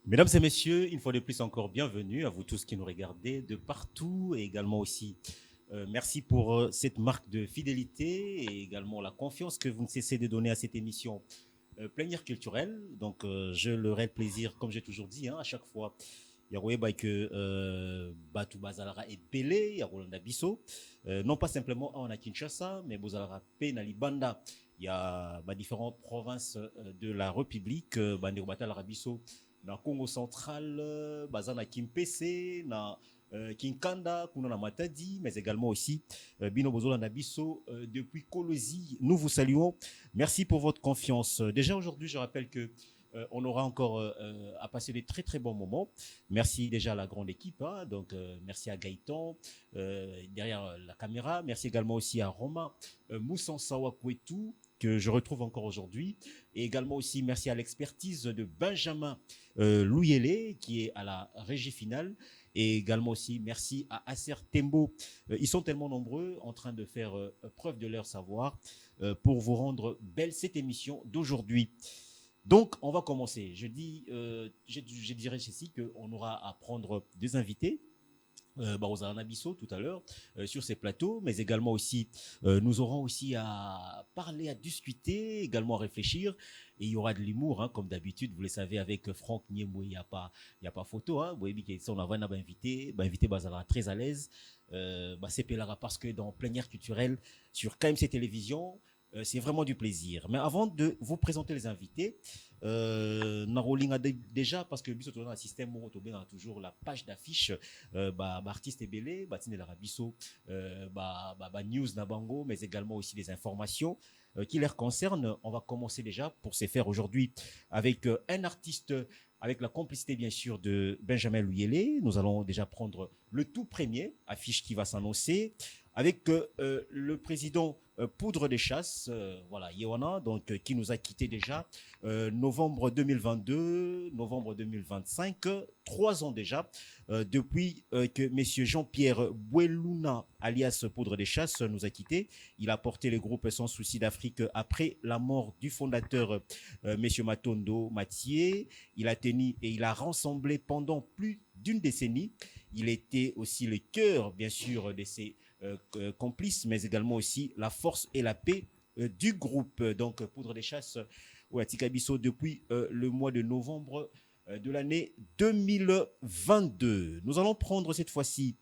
Mesdames et messieurs, une fois de plus encore bienvenue à vous tous qui nous regardez de partout et également aussi merci pour cette marque de fidélité et également la confiance que vous ne cessez de donner à cette émission plénière culturelle. Donc je leur ai le plaisir, comme j'ai toujours dit, hein, à chaque fois. Il y a que Batu Bazalara et Pelé, il y a Rolanda Bisso. Non pas simplement en Kinshasa, mais Bozalara P, Nalibanda. Il y a différentes provinces de la République, Bandirobata, Larabiso, na Congo central, Bazana Kimpese, na Kinkanda, Kuna na Matadi, mais également aussi Bino Bozola Nabiso depuis Kolosi. Nous vous saluons. Merci pour votre confiance. Déjà aujourd'hui, je rappelle que on aura encore à passer des très très bons moments. Merci déjà à la grande équipe, hein, donc merci à Gaëtan derrière la caméra. Merci également aussi à Romain Moussan Sawakwetu que je retrouve encore aujourd'hui. Et également aussi merci à l'expertise de Benjamin Louyele qui est à la régie finale. Et également aussi merci à Acer Tembo. Ils sont tellement nombreux en train de faire preuve de leur savoir pour vous rendre belle cette émission d'aujourd'hui. Donc, on va commencer. Je dirais ceci qu'on aura à prendre des invités. Barozana Bisso tout à l'heure sur ces plateaux, mais également aussi nous aurons aussi à parler, à discuter, également à réfléchir, et il y aura de l'humour, hein, comme d'habitude, vous le savez, avec Franck Niembo, il y a pas photo, hein, vous voyez que si on a un invité Bazala très à l'aise, c'est Pelara parce que dans plénière culturelle sur KMC Télévision, c'est vraiment du plaisir. Mais avant de vous présenter les invités, déjà parce que biso dans un système où on a toujours la page d'affiche artiste belé batine la rabiso news nabango mais également aussi des informations qui les concernent. On va commencer déjà pour se faire aujourd'hui avec un artiste avec la complicité bien sûr de Benjamin Louyele. Nous allons déjà prendre le tout premier affiche qui va s'annoncer avec le président Poudre des Chasses, voilà, Yewana, donc qui nous a quitté déjà novembre 2022, novembre 2025, 3 ans déjà, depuis que monsieur Jean-Pierre Bouelouna, alias Poudre des Chasses, nous a quitté. Il a porté le groupe Sans Souci d'Afrique après la mort du fondateur monsieur Matondo Mathieu. Il a tenu et il a rassemblé pendant plus d'une décennie. Il était aussi le cœur, bien sûr, de ses complices, mais également aussi la force et la paix du groupe. Donc, Poudre des Chasses, Tikabiso, depuis le mois de novembre de l'année 2022. Nous allons prendre cette fois-ci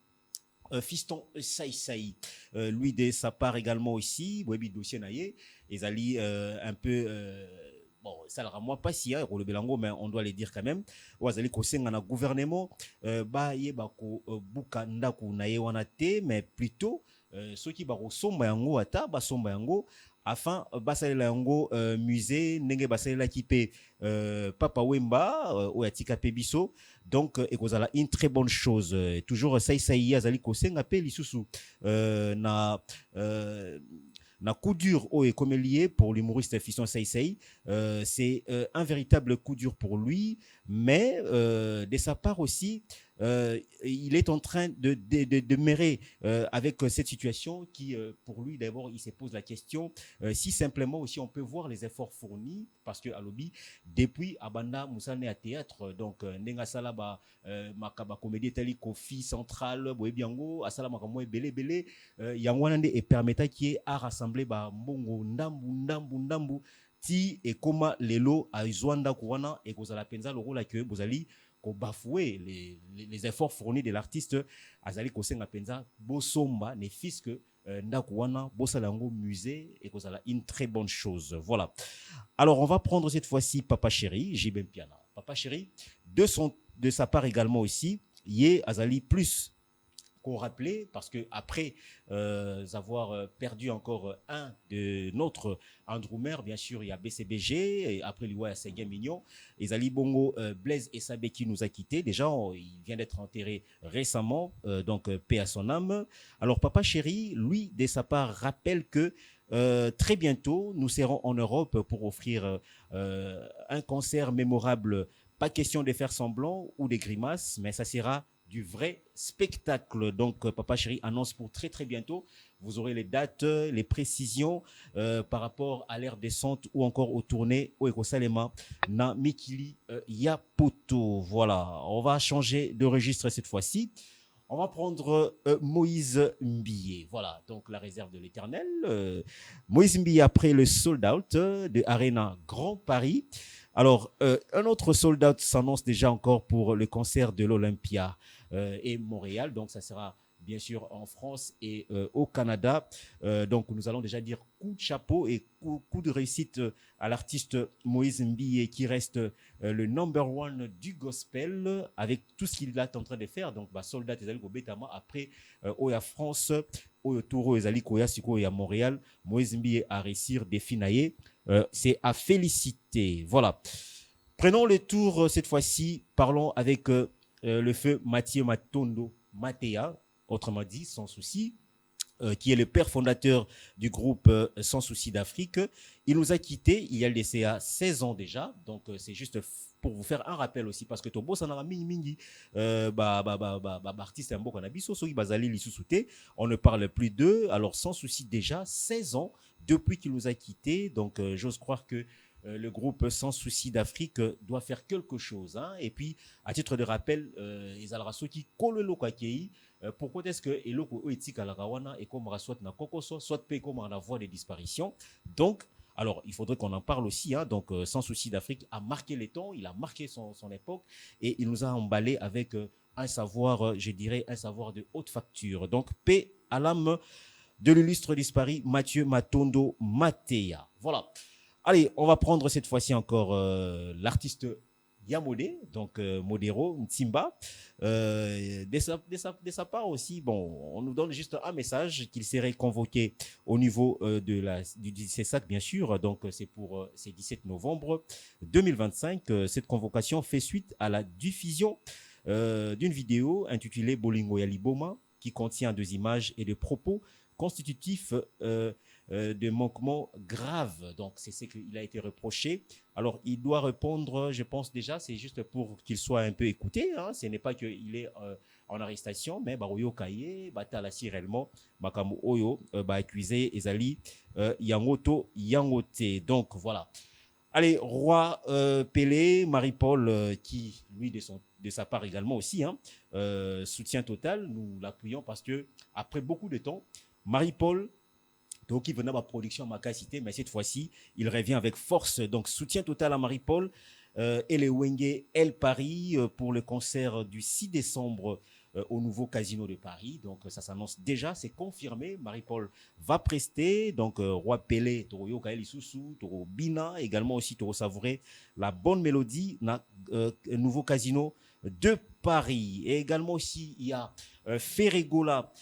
Fiston Saï, lui de sa part également aussi, Webi dossier naïe, et Zali un peu bon, ça le moi pas si hein, le belango mais on doit le dire quand même. Wazali ko senga na gouvernement ba ye ba ko buka ndaku na ye wana te mais plutôt ceux qui ba ko somba yango ata ba somba yango afin basalela yango musée ndenge basalela kipe Papa Wemba oyatika pebiso donc ekozala une très bonne chose toujours Saï azali ko senga pe lisusu na na coup dur au comme lié pour l'humoriste Fiston Saïsei. C'est un véritable coup dur pour lui, mais de sa part aussi, il est en train de mêler avec cette situation qui, pour lui, d'abord, il se pose la question si simplement aussi on peut voir les efforts fournis, parce que à lobby, depuis Abanda Moussane à théâtre, donc Nenga Salaba, Makaba Comédie Tali Kofi Central, Boebiango, Asala Makamoe Bele Bele, Yangwanande et permettant qui est à rassembler Mbongo Ndambu ti et comment lelo a Zwanda Kouana et Kozala Penza le rôle que vous allez bafouer les efforts fournis de l'artiste Azali Kosenga Penza Bosomba ne fils que Ndakouana Bosalango musée et Kozala une très bonne chose. Voilà. Alors on va prendre cette fois-ci Papa Chéri, Jibem Piana. Papa Chéri, de sa part également aussi, Yé Azali plus qu'on rappelait, parce que après avoir perdu encore un de notre Androumer, bien sûr, il y a BCBG, et après lui, il y a 5 millions. Et Zali Bongo, Blaise et Sabé qui nous a quittés. Déjà, il vient d'être enterré récemment, donc paix à son âme. Alors, Papa Chéri, lui, de sa part, rappelle que très bientôt, nous serons en Europe pour offrir un concert mémorable. Pas question de faire semblant ou des grimaces, mais ça sera du vrai spectacle. Donc, Papa Chéri annonce pour très très bientôt. Vous aurez les dates, les précisions par rapport à l'ère descente ou encore aux tournées au Ekosalema na Mikili Yapoto. Voilà, on va changer de registre cette fois-ci. On va prendre Moïse Mbié. Voilà, donc la réserve de l'Éternel. Moïse Mbié après le sold out de Arena Grand Paris. Alors, un autre sold out s'annonce déjà encore pour le concert de l'Olympia et Montréal. Donc, ça sera bien sûr en France et au Canada. Donc, nous allons déjà dire coup de chapeau et coup de réussite à l'artiste Moïse Mbié qui reste le number one du gospel avec tout ce qu'il est en train de faire. Donc, soldat ezali kobetama après Oya France, Oya Toro ezali koya siko Oya Montréal, Moïse Mbié a réussir défi naye. C'est à féliciter. Voilà. Prenons le tour cette fois-ci. Parlons avec le feu Mathieu Matondo Matea, autrement dit, sans souci, qui est le père fondateur du groupe Sans Souci d'Afrique. Il nous a quittés il y a laissé à 16 ans déjà. Donc, c'est juste pour vous faire un rappel aussi, parce que Tobo Sanara Mingi, artiste Mbo Kanabiso, Soki Bazali Lissousouté, on ne parle plus d'eux. Alors, Sans Souci déjà, 16 ans depuis qu'il nous a quittés. Donc, j'ose croire que le groupe Sans Souci d'Afrique doit faire quelque chose. Hein. Et puis, à titre de rappel, Ezal Rasoki, Kololo Kakei, pourquoi est-ce que Eloko Oetik Alarawana et comme soit na Kokoso, soit pe comme en la voie de disparition. Donc, alors, il faudrait qu'on en parle aussi. Hein. Donc, Sans Souci d'Afrique a marqué les temps, il a marqué son époque et il nous a emballé avec un savoir, je dirais, un savoir de haute facture. Donc, paix à l'âme de l'illustre disparu Mathieu Matondo Matea. Voilà. Allez, on va prendre cette fois-ci encore l'artiste Yamode, donc Modero Ntimba. De sa part aussi, bon, on nous donne juste un message qu'il serait convoqué au niveau du CESAC, bien sûr. Donc, c'est pour ce 17 novembre 2025. Cette convocation fait suite à la diffusion d'une vidéo intitulée Bolingo Yaliboma, qui contient 2 images et des propos constitutifs de manquements graves. Donc, c'est ce qu'il a été reproché. Alors, il doit répondre, je pense déjà, c'est juste pour qu'il soit un peu écouté. Hein. Ce n'est pas qu'il est en arrestation, mais Baroyo Kaye, Batalasi réellement, Bakamu Oyo, accusé, Ezali, Yangoto, Yangote. Donc, voilà. Allez, Roi Pelé, Marie-Paul, qui, lui, de sa part également aussi, hein, soutien total, nous l'appuyons parce que après beaucoup de temps, Marie-Paul, donc, il venait à ma production, à ma cité, mais cette fois-ci, il revient avec force. Donc, soutien total à Marie-Paul et les Wenge El Paris pour le concert du 6 décembre au nouveau Casino de Paris. Donc, ça s'annonce déjà, c'est confirmé. Marie-Paul va prester. Donc, Roi Pelé, Toro Kaeli Soussou, Toro Bina, également aussi Toro Savourer la bonne mélodie, nouveau Casino de Paris. Et également aussi, il y a Ferregola.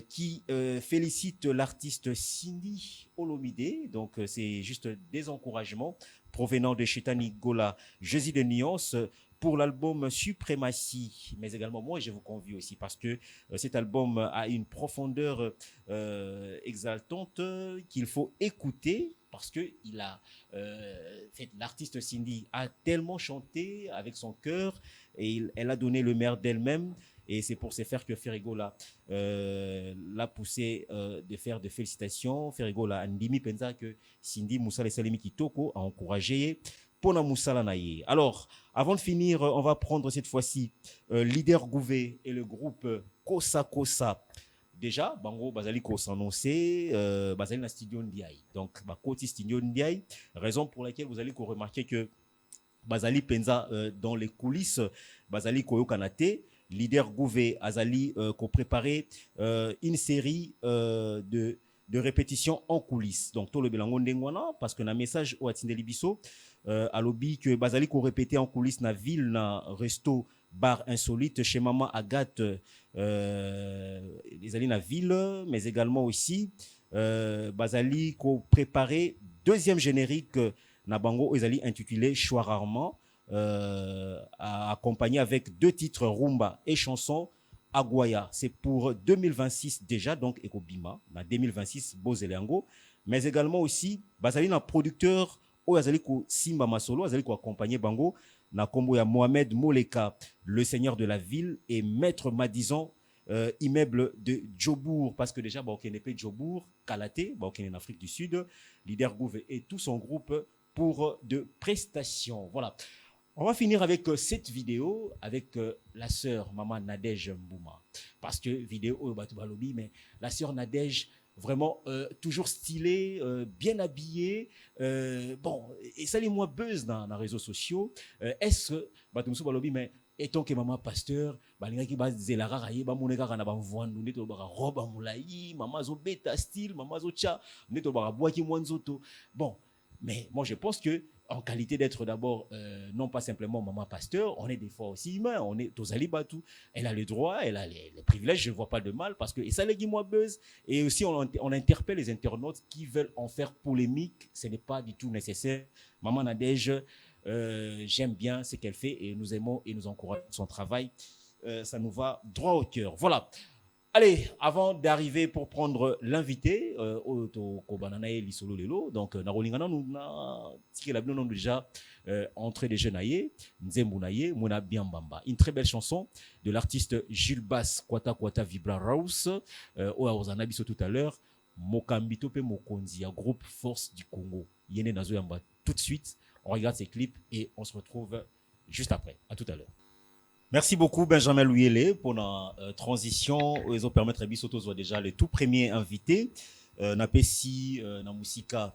Qui félicite l'artiste Cindy Olomide. Donc, c'est juste des encouragements provenant de Chetani Gola, Jésus de Nuance, pour l'album Suprématie. Mais également, moi, je vous convie aussi parce que cet album a une profondeur exaltante qu'il faut écouter parce que l'artiste Cindy a tellement chanté avec son cœur et elle a donné le meilleur d'elle-même. Et c'est pour ce faire que Ferrigo l'a poussé de faire de félicitations. Ferrigo l'a andimi pensa que Cindy Moussa Salimi Kitoko a encouragé Pona Moussa Lanaye. Alors, avant de finir, on va prendre cette fois-ci Leader Gouvé et le groupe Kosa Kosa. Déjà, Bango Bazali ko s'annoncer, Bazali na studio Ndiaye. Donc, Bakoti studio Ndiaye, raison pour laquelle vous allez remarquer que Bazali Penza dans les coulisses, Bazali Koyo Kanate, Leader Gouvé Azali qui préparé une série de répétitions en coulisses. Donc, tout le belango ndengwana, parce que na message au Atindeli Bisso, à l'obbi que Bazali qui répété en coulisses na ville, na resto, bar insolite chez Maman Agathe, les alliés na ville, mais également aussi Bazali qui préparé deuxième générique na bango Ezali intitulé Choix rarement. Accompagné avec 2 titres rumba et chansons Aguaya. C'est pour 2026 déjà, donc Ekobima, en 2026, Bozelengo, mais également aussi, Bazali, un producteur, Azali ko Simba Masolo, Azali ko accompagné Bango, na kombo ya Mohamed Moleka, le seigneur de la ville, et maître Madison, immeuble de Djobour, parce que déjà, bah, n'est pas Djobour, Kalaté, bah, en Afrique du Sud, Leader Gouve et tout son groupe pour de prestations. Voilà. On va finir avec cette vidéo avec la sœur Maman Nadège Mbouma. Parce que vidéo, mais la sœur Nadège, vraiment toujours stylée, bien habillée. Bon, et ça, les moi buzz dans les réseaux sociaux. Est-ce que, mais étant que maman pasteur, balinga ba zelara raye ba moneka kana ba mvandu neto ba roba mulai, maman zo beta style, maman zo cha, neto ba boaki mwanzoto. Bon, mais moi je pense que en qualité d'être d'abord non pas simplement maman pasteur, on est des fois aussi humain, on est Tozali Batou, elle a les droits, elle a les privilèges, je ne vois pas de mal parce que et ça les moi buzz et aussi on interpelle les internautes qui veulent en faire polémique, ce n'est pas du tout nécessaire. Maman Nadège, j'aime bien ce qu'elle fait et nous aimons et nous encourageons son travail. Ça nous va droit au cœur. Voilà. Allez, avant d'arriver pour prendre l'invité, donc Narolingana nous a déjà entrée des jeunes Nzembunaye, Mona Biambamba. Une très belle chanson de l'artiste Jules Bass, Kwata Kwata Vibra House, Ozanabiso tout à l'heure, Mokambito pe Mokonzi, groupe Force du Congo. Yene Nazo Yamba tout de suite. On regarde ces clips et on se retrouve juste après. À tout à l'heure. Merci beaucoup Benjamin Louyele pour la transition. Ils ont permis de Bisoto soit déjà le tout premier invité. Napesi na musika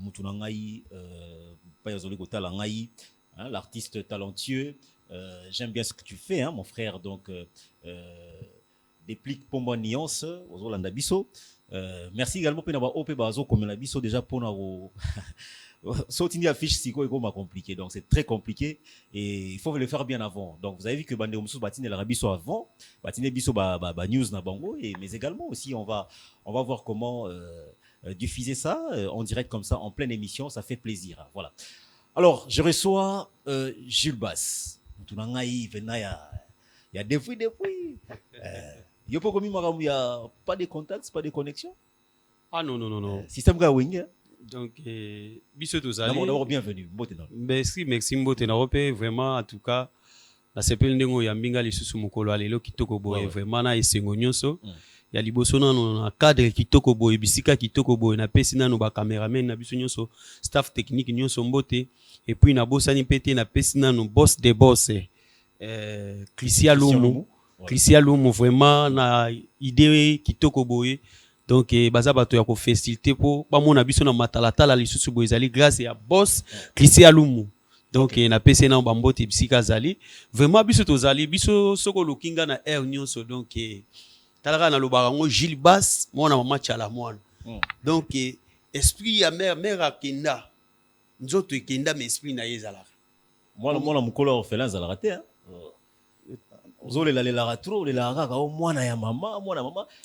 Mutunangai Payazoli Kotala Ngai, l'artiste talentueux. J'aime bien ce que tu fais, hein, mon frère. Donc déplique pour moi nuance aux Olanda Biso. Merci également pour avoir opé bazo comme la Biso déjà pour nous. Sortir affiche c'est compliqué, donc c'est très compliqué et il faut le faire bien avant. Donc vous avez vu que Bande Omusu Batine la Rabiso avant, Batine Biso news na bango et mais également aussi on va voir comment diffuser ça en direct comme ça en pleine émission, ça fait plaisir. Hein, voilà. Alors je reçois Jules Bass. Il y a des fruits. Il y a pas de contacts, pas de connexion. Ah non. Système Gawing. Donc, biso tozali. D'abord bienvenue. Merci Mbote na Europe. Vraiment, en tout cas, la sepel ndengo ya mbinga lisusu mokolo alelo kitoko boye. Vraiment na esengo nyonso. Ya liboso na cadre kitoko boye, bisika kitoko boye na pesi na no ba cameraman na biso nyonso, staff technique nyonso Mbote. Et puis na bosani pété na pesi na no boss des boss. Christian Lumu vraiment na idée kitoko boye. Donc baza bato ya ko faciliter pour ba mona biso na matalatala lisusu boezali grâce ya boss Christian Lumu. Donc na PC na bambote bisika zali vraiment biso tozali biso soko lokinga na air nyonso donc talaka na lobaka ngo Gilles Bass mona mama chala mwana. Donc esprit ya mère akenda nzoto ekenda mais esprit na yezala. Mwana mukolo orphelin zala raté hein. Zole la ratro le la kaka o mwana ya mama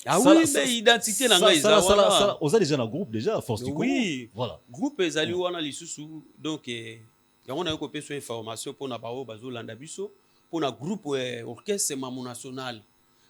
ah oui mais identité na ngai za ça oza déjà na groupe déjà force du Congo oui voilà groupe ezali wana lisusu donc yango na yoko peso information pour na bao bazolanda biso pour na groupe orchestre Mamu National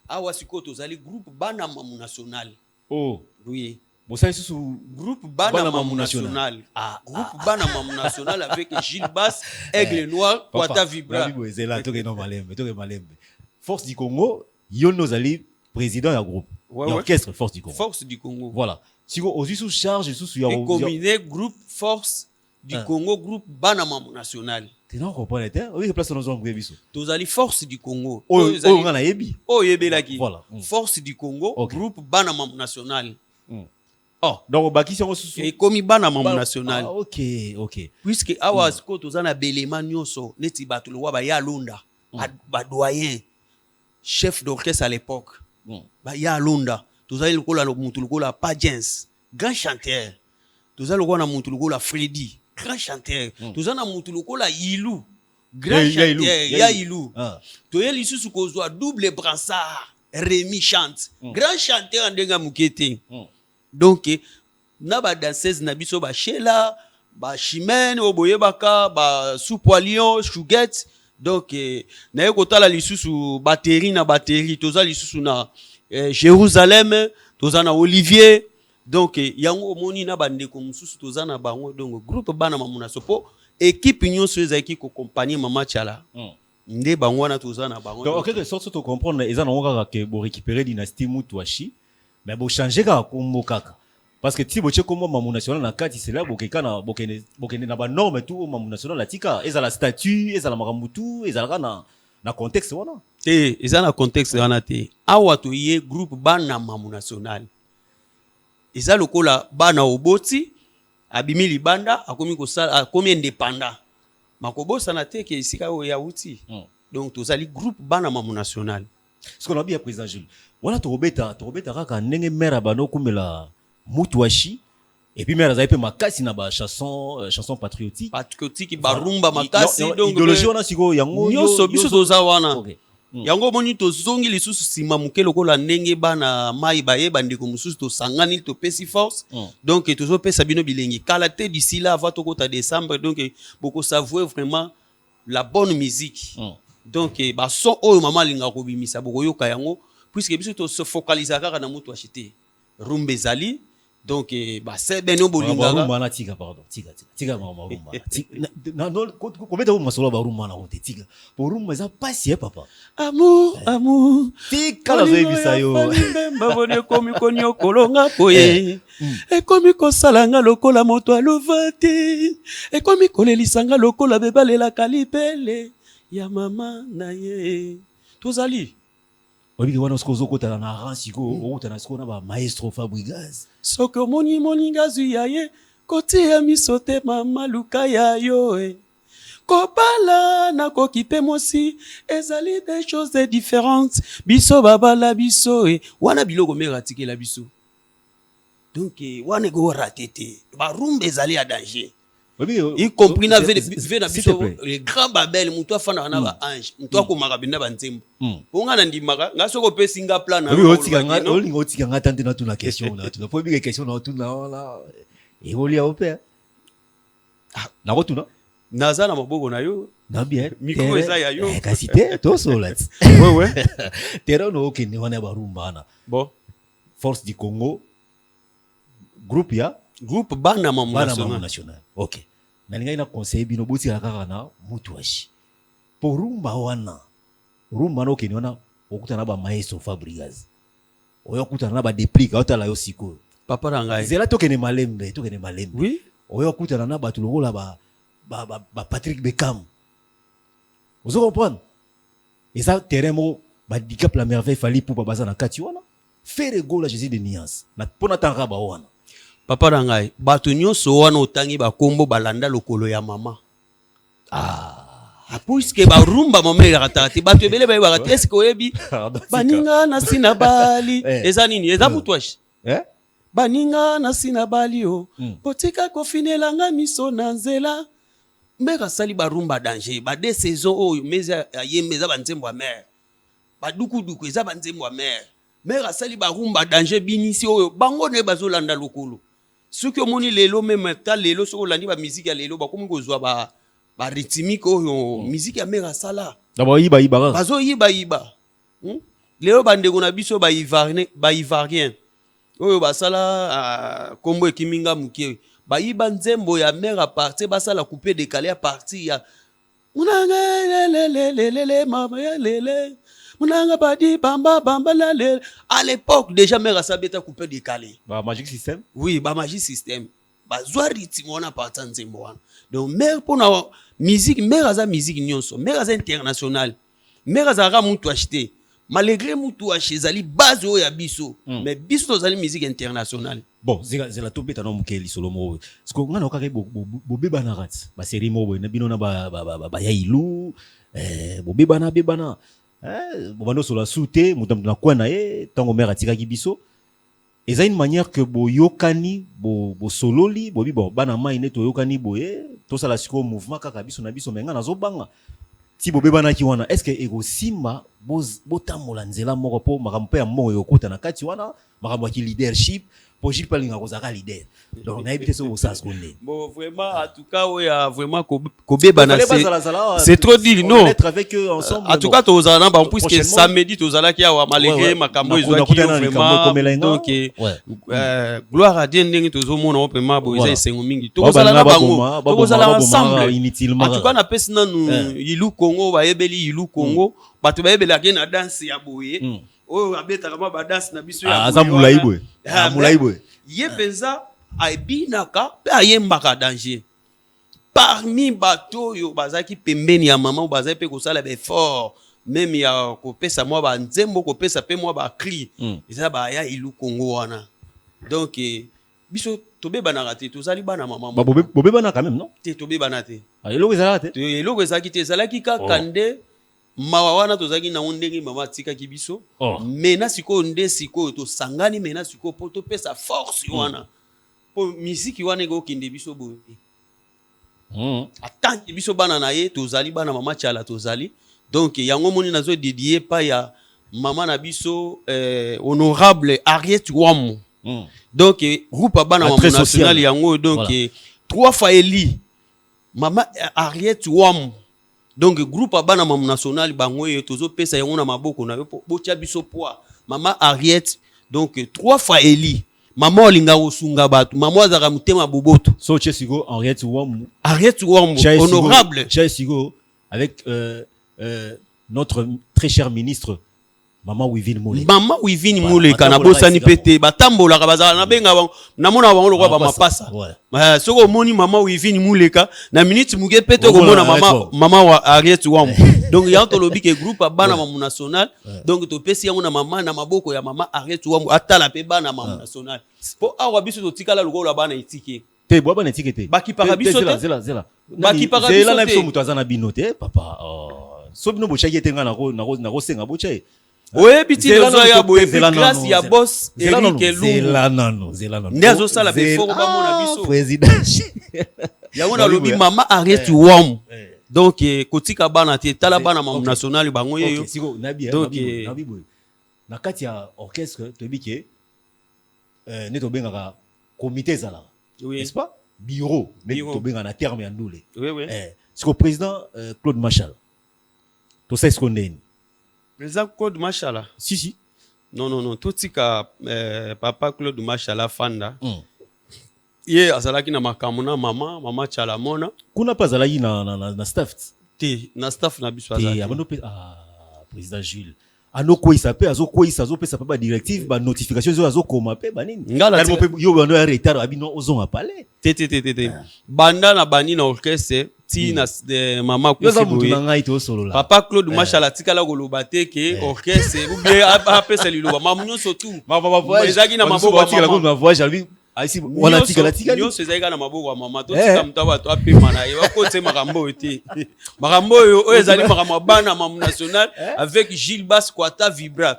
awa siko tozali groupe bana Mamu National oh oui ça lisusu groupe bana Mamu National groupe bana Mamu National avec Gilles Bass Aigle Noir Kwata Vibra ezela toke no malembe Force du Congo, Yono Zali, président du groupe. Orchestre Force du Congo. Force du Congo. Voilà. Si vous aussi sous charge, sous combiné groupe Force du Congo, groupe Bana Mamu National. Tu n'as pas compris, oui, place dans un groupe biso. Tozali Force du Congo. On a yebi. Yebe laki. Voilà. Force du Congo, groupe Bana Mamu National. Oh, donc baki si on sous. Et comme Bana Mamu National. Ah, OK. Puisque awa ko tozana belema nyoso, neti batulo wa ba ya Lunda, ba doyen. Chef d'orchestre à l'époque. Ya Lunda. Tozali lokola mutu lokola Pajens, grand chanteur. Tozali lokola mutu lokola Freddy, grand chanteur. Tozali na mutu lokola Ilou, grand chanteur. Ya Ilou. Toye lisusu kozwa double brassard, Rémi chante, grand chanteur ndenga mukete. Donc na ba danseuse na biso ba Sheila, ba Chimène oboyebaka, ba Soupoilion, Chouguette. Donc na yekotala lisusu batterie toza lisusu na Jérusalem toza na Olivier donc yango omoni na bandeko mususu toza na bango donc groupe bana Mamu National po équipe nyonso ezaki ko accompagner mama Tchala nde bango na toza na bango donc en quelque sorte to comprendre eza na ngaka ke bo récupérer dynastie Mutuashi mais bo changer ka kombo kaka parce que ti bo che kombo mamu national na kati c'est là bokeka na bokene na ba norme tout mamu national la tika eza la statut eza la makambutu eza la na contexte wana eza na contexte wana te awa to ye groupe bana mamu national eza lokola bana oboti abimi libanda akomi kosala akomi indépendant makobosa na te ke isika o ya uti donc tozali groupe bana mamu national ce qu'on a bien président Jules voilà to robeta kaka ndenge mère bano kumela Mutuashi et puis mère zaïpe makasi na ba chanson patriotique barumba makasi donc idéologie wana siko yango nyoso biso toza wana yango moni tozongi lisusu sima muke lokola ndenge bana mai bayeba ndeko mususu tosangani to pesi force donc tozo pesa bino bilengi kala te d'ici là avant to kota décembre donc beaucoup savouer vraiment la bonne musique donc ba son oyo mama linga ko bimisa boko yoka yango puisque biso to se focaliser kaka na Mutuashi te rumba ezali donc ba c'est beno bolinga rumba na tika pardon tika mama rumba na non ko beta masolo ba rumba na hote tika pour rumba za pasi papa amour tika la veille bisayo mbemba bone komi konyo kolonga poye e komi ko salanga lokola moto alovate e komi kolelisanga lokola bebalela kalipele ya mama na ye tozali obi wana skozo kota na ransiko okota na skona ba maestro Fabregas soko moni ngazu yaye koti ya misote mama luka ya yo kopala na kokipe mosi ezali des choses différentes biso babala biso wana biloko meratike la biso donc wana go ratete ba rumba ezali à danger y compris na vena biso les grands babel muto afana na ba ange muto akomaka benda banzembo bonga na ndimaka ngaso ko pesinga plan na otika ngata tante na tuna question na tuna po bi question na tuna wala e olia ope na ko tuna naza na maboko na yo na bien micro eza ya yo kasi te to solat ouais terrain no okende wana ba rumba na bon force du Congo groupe bana mamu national OK na linga ina conseil bino boti kaka na Mutuashi pour rumba no keni wana okutana ba maestro Fabregas oyo okutana na ba déplique otala yo siko papa na ngai zela tokene malembe oui oyo okutana na ba tulongola ba Patrick Beckham vous comprenez et ça terrain mo ba dicap la merveille fali pour baza na kati wana faire goal à Jésus de Niance na pona tanga ba wana papa na ngai bato nyonso wana otangi bakombo balanda lokolo ya mama puisque barumba mama elaka te bato ebele bayebaka te eske oyebi baninga na sina bali eza nini eza Mutuashi baninga na sina bali botika kofinelanga miso na nzela mbeka sali barumba danger ba de saison oyo meza yembe eza banzembo ya mer badukuduku eza banzembo ya mer mbeka sali barumba danger binisi oyo bango ne bazolanda lokolo soki omoni lelo même ta lelo soko landi ba musique ya lelo bakomi kozwa ba rythmique oyo musique ya mer asala d'abord yiba bazo yiba lelo bandeko na biso ba ivarien oyo basala kombo ekiminga mukie ba yiba nzembo ya mer à partir basala couper décaler à partir ya munanga lele mama ya lele munanga badi bamba la lele à l'époque déjà mer asabeta couper décaler ba Magic System oui ba Magic System bazwa rythme wana partir nzembo wana donc mer pona musique mer aza musique nyonso mer aza international mer aza Mutuashi te malgré Mutuashi ezali base oyo ya biso mais biso tozali musique internationale bon zela tobeta no mukeli solomo siko ngana okaka bobeba na rat ba série mo na bino na ba yailu bobeba na bobano sola souté mutam na kwana tango mère atika ki biso eza une manière que boyokani bo sololi bobi bon bana mai ne toyokani boye to sala siko mouvement kaka biso na biso menga nazobanga ti bobeba na ki wana est-ce que ego simba botamola nzela moko po makambo ya moko yokota na kati wana makambo ya leadership pour Gilles Palinga kozaka leader donc na éviter ce ça ce qu'on est bon vraiment en tout cas ouais vraiment Kobe Banassé c'est trop dire non être avec eux ensemble en tout cas tozala en plus que samedi tozala ki awa malgré makambo ezwaki vraiment donc gloire à Dieu ndenge tozomona vraiment boza esengo mingi tozala na bango tozala ensemble inutilement en tout cas na pesi nanu Ilu Congo bayebeli Ilu Congo bato bayebelaki na danse ya boye oyo abetaka ma badanse na biso ya mulaibwe ye penza aibinaka pe ayembaka danger parmi bato oyo bazaki pembeni ya mama bazaki pe kosala befort même ya kopesa mwa banzembo kopesa pe mwa bakri eza baya Ilu Congo wana donc biso tobebanaka te tozali bana mama bobebana quand même non te tobebana te eloko ezalaka te eloko ezalaki te ezalaki kaka nde mawa wana tozalaki na ndenge mama atikaki biso mena sikoyo nde sikoyo tosangani mena sikoyo po topesa force wana po misiki wana ekokende biso boye atanke biso bana na ye tozali bana mama Tchala tozali donc yango moni nazo dédié pa ya mama na biso honorable Harriet Wam donc groupe bana mama national yango donc 3 fois éli mama Harriet Wam donc groupe bana mama national bango ye tozo pesa yango na maboko na yo botia biso poa mama Harriet donc 3 fois éli mama olinga osunga batu mama azaka mutema boboto so Chesigo Harriet Wam honorable Chesigo avec notre très cher ministre Maman Wivine Mouleka na bosani pete batambola kabazala na benga na mona bango lokwa ba mapasa soko moni Maman Wivine Mouleka na minute muge pete ko mona mama wa Harriet Wam donc ya to lobi ke groupe bana mamu national donc to pesi yango na mama na maboko ya mama Harriet Wam atala pe bana mamu national po awa biso to tikala lokola bana itike te bo bana itike te baki para biso te zela baki para biso te zela na biso muto azana binote papa so bino bochaki etenga na ko senga bochaye oye biti lozo ya boye grâce ya boss Eric Lungu zela non ndezo sala be foko ba mona biso président ya wona lobi mama Harriet Wam donc kotika bana te tala bana mamu national bango yeyo donc nabi boye na kati ya orchestre to bike ne to bengaka comité zala n'est-ce pas bureau ne to benga na terme ya ndule siko président Claude Machal to sai skondeni président Claude Machala si non totika papa Claude Machala fanda ye azalaki na makamuna mama Tchala mona kuna pa azalaki na staff te na staff na biso azalaki président Jules anoko isape azokoisa azopesa pa ba directive ba notification zo azokoma pe banini ngala mo pe yo bando ya retard abino ozonga pale te banda na bani na orchestre ti na mama kusiboye papa Claude Machala tikala koloba te ke orchestre ou bien apesa liloba mamunyo surtout ezaki na maboko ma voyage aisi wana tika nyo sezaka na maboko ya mama to tika mtaba to apema na ye bakote makambo te makambo oyo ezali makambo bana mamu national avec Gilles Bass Kwata Vibra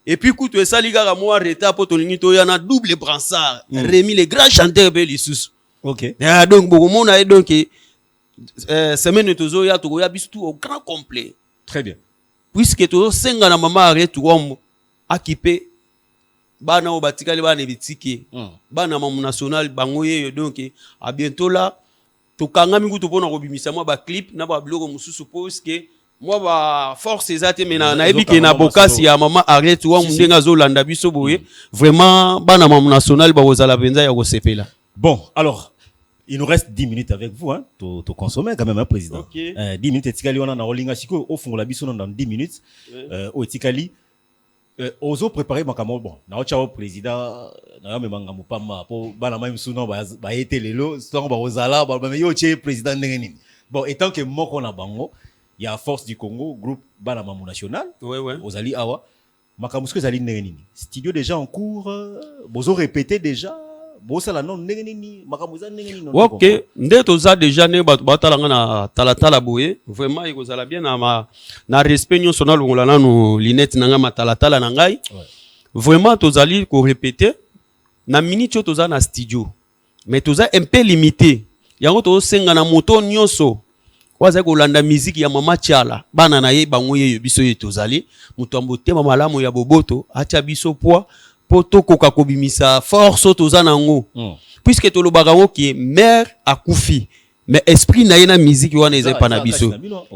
et puis kutu esali kaka mo retard po tolingi to yana double brassard Rémi le grand chanteur be lisusu OK donc beaucoup mona et donc semaine tozo ya to ya bisu tout au grand complet très bien puisque tozo senga na mama Harriet Wam akipe bana o batikali bana bitike bana mamu national bango yeyo donc à bientôt là to kanga mingu to pona ko bimisa mo ba clip na ba blog mususu parce que moi ba force ezate mena na ebike na bokasi ya mama Harriet Wam ndenga zo landa biso boye vraiment bana mamu national ba kozala penza ya kosepela. Bon alors il nous reste 10 minutes avec vous hein to consommer quand même un président 10 minutes etikali wana na olinga siko au fond la biso dans 10 minutes o etikali ozo préparer makambo bon na ocha président na memanga mupama po bana mai msuno ba été lelo so ba ozala ba yo che président ndenge nini bon étant que moko na bango il y a Force du Congo groupe bana mamu national ozali awa makambo sko ezali ndenge nini studio déjà en cours bozo répéter déjà bosala non ndenge nini makambo za ndenge nini OK nde toza déjà ne batalanga na talatala boye vraiment ikozala bien na respect nyo sonal ngola nanu linette nanga matalatala na ngai vraiment tozali ko répéter na minute toza na studio mais toza un peu limité yango to senga na moto nyonso waza ko landa musique ya mama Tchala bana na ye bango ye biso ye tozali muto ambotema malamu ya boboto acha biso poa poto koka kobimisa force toza nango puisque to lobaka ngo qui est mère akufi mais esprit na yena musique wana eza pa na biso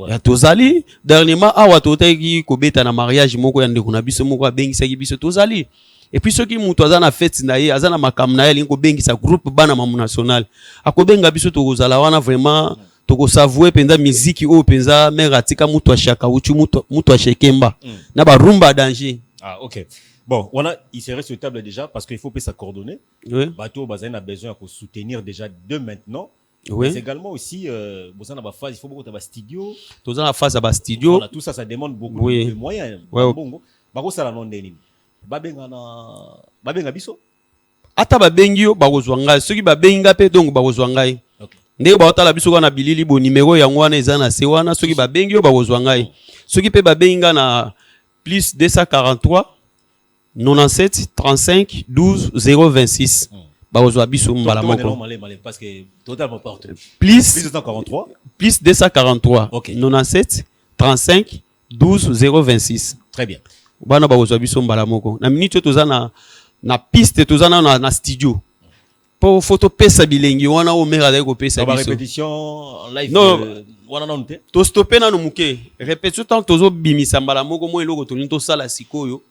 ya tozali dernièrement awa totaki kobeta na mariage moko ya ndeko na biso moko abengisaki biso tozali et puis ceux qui mutu aza na fête na ye aza na makam na ye lingo bengisa groupe bana mamu national akobenga biso tokozala wana vraiment tokosavouer penza musique o penza mère atika mutu ashaka uchu mutu ashekemba na ba rumba danger. Ah OK. Bon, il serait souhaitable déjà parce qu'il faut pas s'accoordonner. Oui. Bateau Bazin a besoin de soutenir déjà de maintenant. Oui. Mais également aussi, besoin d'avoir phase, il faut beaucoup d'avoir studio. Tout ça la phase à studio. Voilà, tout ça, ça demande beaucoup de moyens. Ouais. Bon, bako ça la non deni. Babenga biso. Ata babengio bakozwa ngai. Ceux qui babenga pe donc bakozwa ngai. OK. Ndeko baota la biso kana bilili bo numéro ya ngwana eza na se wana ceux qui babengio bakozwa ngai. Ceux qui pe babenga na plus 243 97 35 12 026. Bakozwa biso mbala moko. Parce que totalement partout. Plus 243. Plus 243. OK. 97 35 12 026. Très bien. Bana bakozwa biso mbala moko. Na minute toza na piste toza na studio. Po photo pesa bilengi wana o mera dai ko pesa biso. Ba répétition live. Non, wana non te. To stopper na no muke. Répétition tant tozo bimisa mbala moko mo eloko to linto sala sikoyo.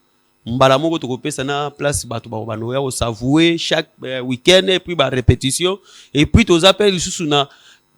Mbala moko to kopesa na place bato ba banoya o savouer chaque week-end et puis ba répétition et puis to appelle sous na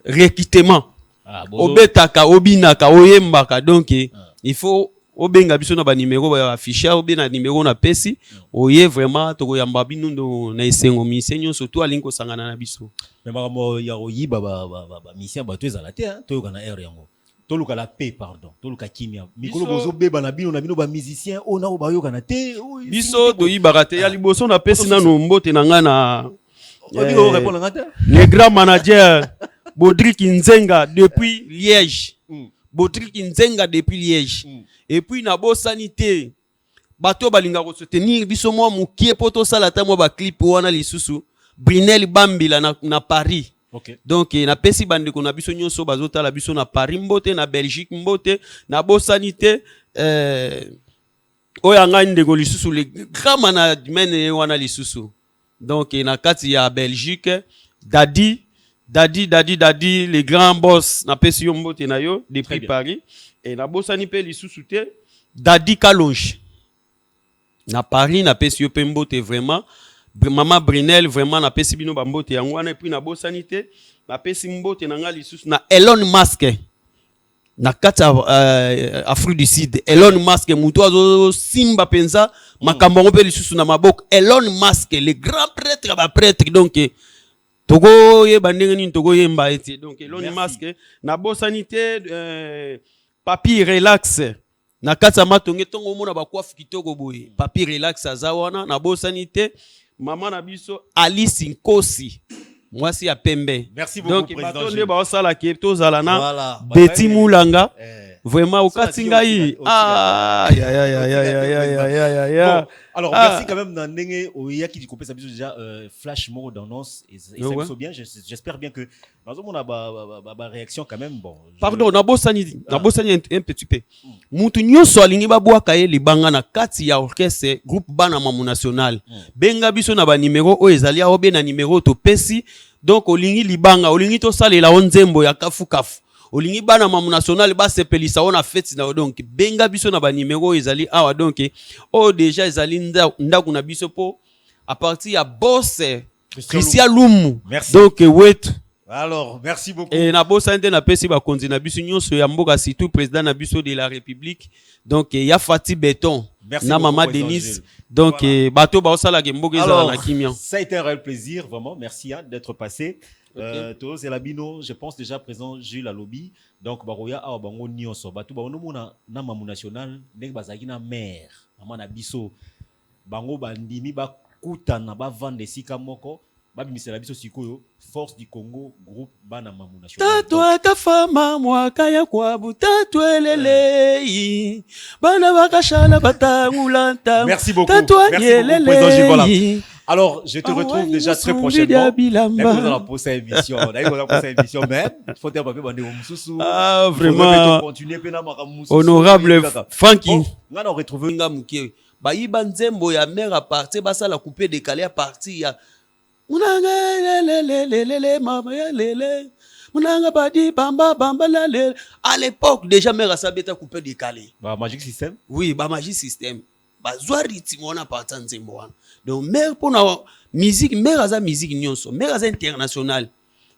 réquitement. Ah bon. Obetaka obinaka oyembaka donc il faut obenga biso na ba numéro ba afficher obena numéro na pesi oye vraiment to koyamba binundo na esengo misenyo surtout alinko sangana na biso. Mais makambo ya oyiba ba mission bato ezala te to yokana air yango. Toluka la paix pardon toluka kimia mikolo bozo beba na bino ba musicien ona o bayoka na te biso to yibaka te ya liboso na pesi na no mbote na nga na répondre ngata le grand manager Bodrik Nzenga depuis Liège. Bodrik Nzenga depuis Liège. Et puis na bo sanité bato balinga ko soutenir biso mo mukie poto sala ta mo ba clip wana lisusu Brunel Bambila na Paris. Okay. Donc na pesi bande ko na biso nyonso bazota la biso na Paris mbote na Belgique mbote na bo sanité oyanga ndeko lisusu le grand management wana lisusu. Donc na kati ya Belgique Dadi les grands boss na pesi yo mbote na yo depuis Paris et na bo sanité lisusu te Dadi Kalonge na Paris na pesi yo pembote vraiment. Maman Brunel vraiment na pesi bino ba mbote yango wana et puis na bo sanité na pesi mbote na nga lisusu na Elon Musk na kata Afrique du Sud Elon Musk muto azo simba penza makambo ngo pe lisusu na maboko Elon Musk le grand prêtre ba prêtre donc togo ye bandenge ni togo ye mba eti donc Elon Musk na bo sanité papi relax na kata matonge tongo mona ba coiffe kitoko boye papi relax azawana na bo sanité maman na biso Alice Nkosi mwasi ya pembe. Merci beaucoup donc président. Donc bato ba sala ke to zala na Betty Mulanga vraiment au katingai ya. Alors merci quand même dans ndenge oya ki dikopé ça biso déjà flash mot d'annonce et ça biso bien j'espère bien que dans on a ba réaction quand même bon. Pardon na bosani un petit peu. Mutu nyonso alingi ba bwaka ye libanga na kati ya orchestre groupe bana mamu national. Benga biso na ba numéro o ezali a obe na numéro to pesi donc olingi libanga olingi to salela onzembo ya kafu. Olingi bana mamu national ba sepelisa ona fête na donc benga biso na ba numéro ezali awa donc déjà ezali ndaku na biso po à partir ya boss Christian Lumu. Donc wait. Alors merci beaucoup. Et na bossa nte na pesi ba konzi na biso nyonso ya mboka surtout président na biso de la République donc ya Fati Beton na maman Denise donc voilà. Bato ba osala ke mboka ezala na kimia. Ça a été un réel plaisir vraiment merci d'être passé. Tous c'est la bino je pense déjà présent Jules Alobi donc baroya awa bango nyonso bato ba onomona na mamu national ndenge bazaki na maire maman na biso bango bandimi ba kutana ba vendre sika moko babimisela biso sikoyo force du Congo groupe bana mamu national tatwa kafama mwaka ya kwa butatwelele bana bakashala batangulanta. Merci beaucoup. Merci beaucoup président Jules. Voilà. Alors, je te retrouve déjà très prochainement. Ah, vraiment. Honorable Franky. ba yiba nzembo ya mère à partir basa la couper décalé à partir ya munanga lele mama ya lele munanga badi bamba bamba la lele. À l'époque déjà mère a sabeta couper décalé ba Magic System. Oui, ba Magic System ba zwa rythme on a partir nzembo wana. Donc mère pour na musique mère aza musique nyonso mère aza international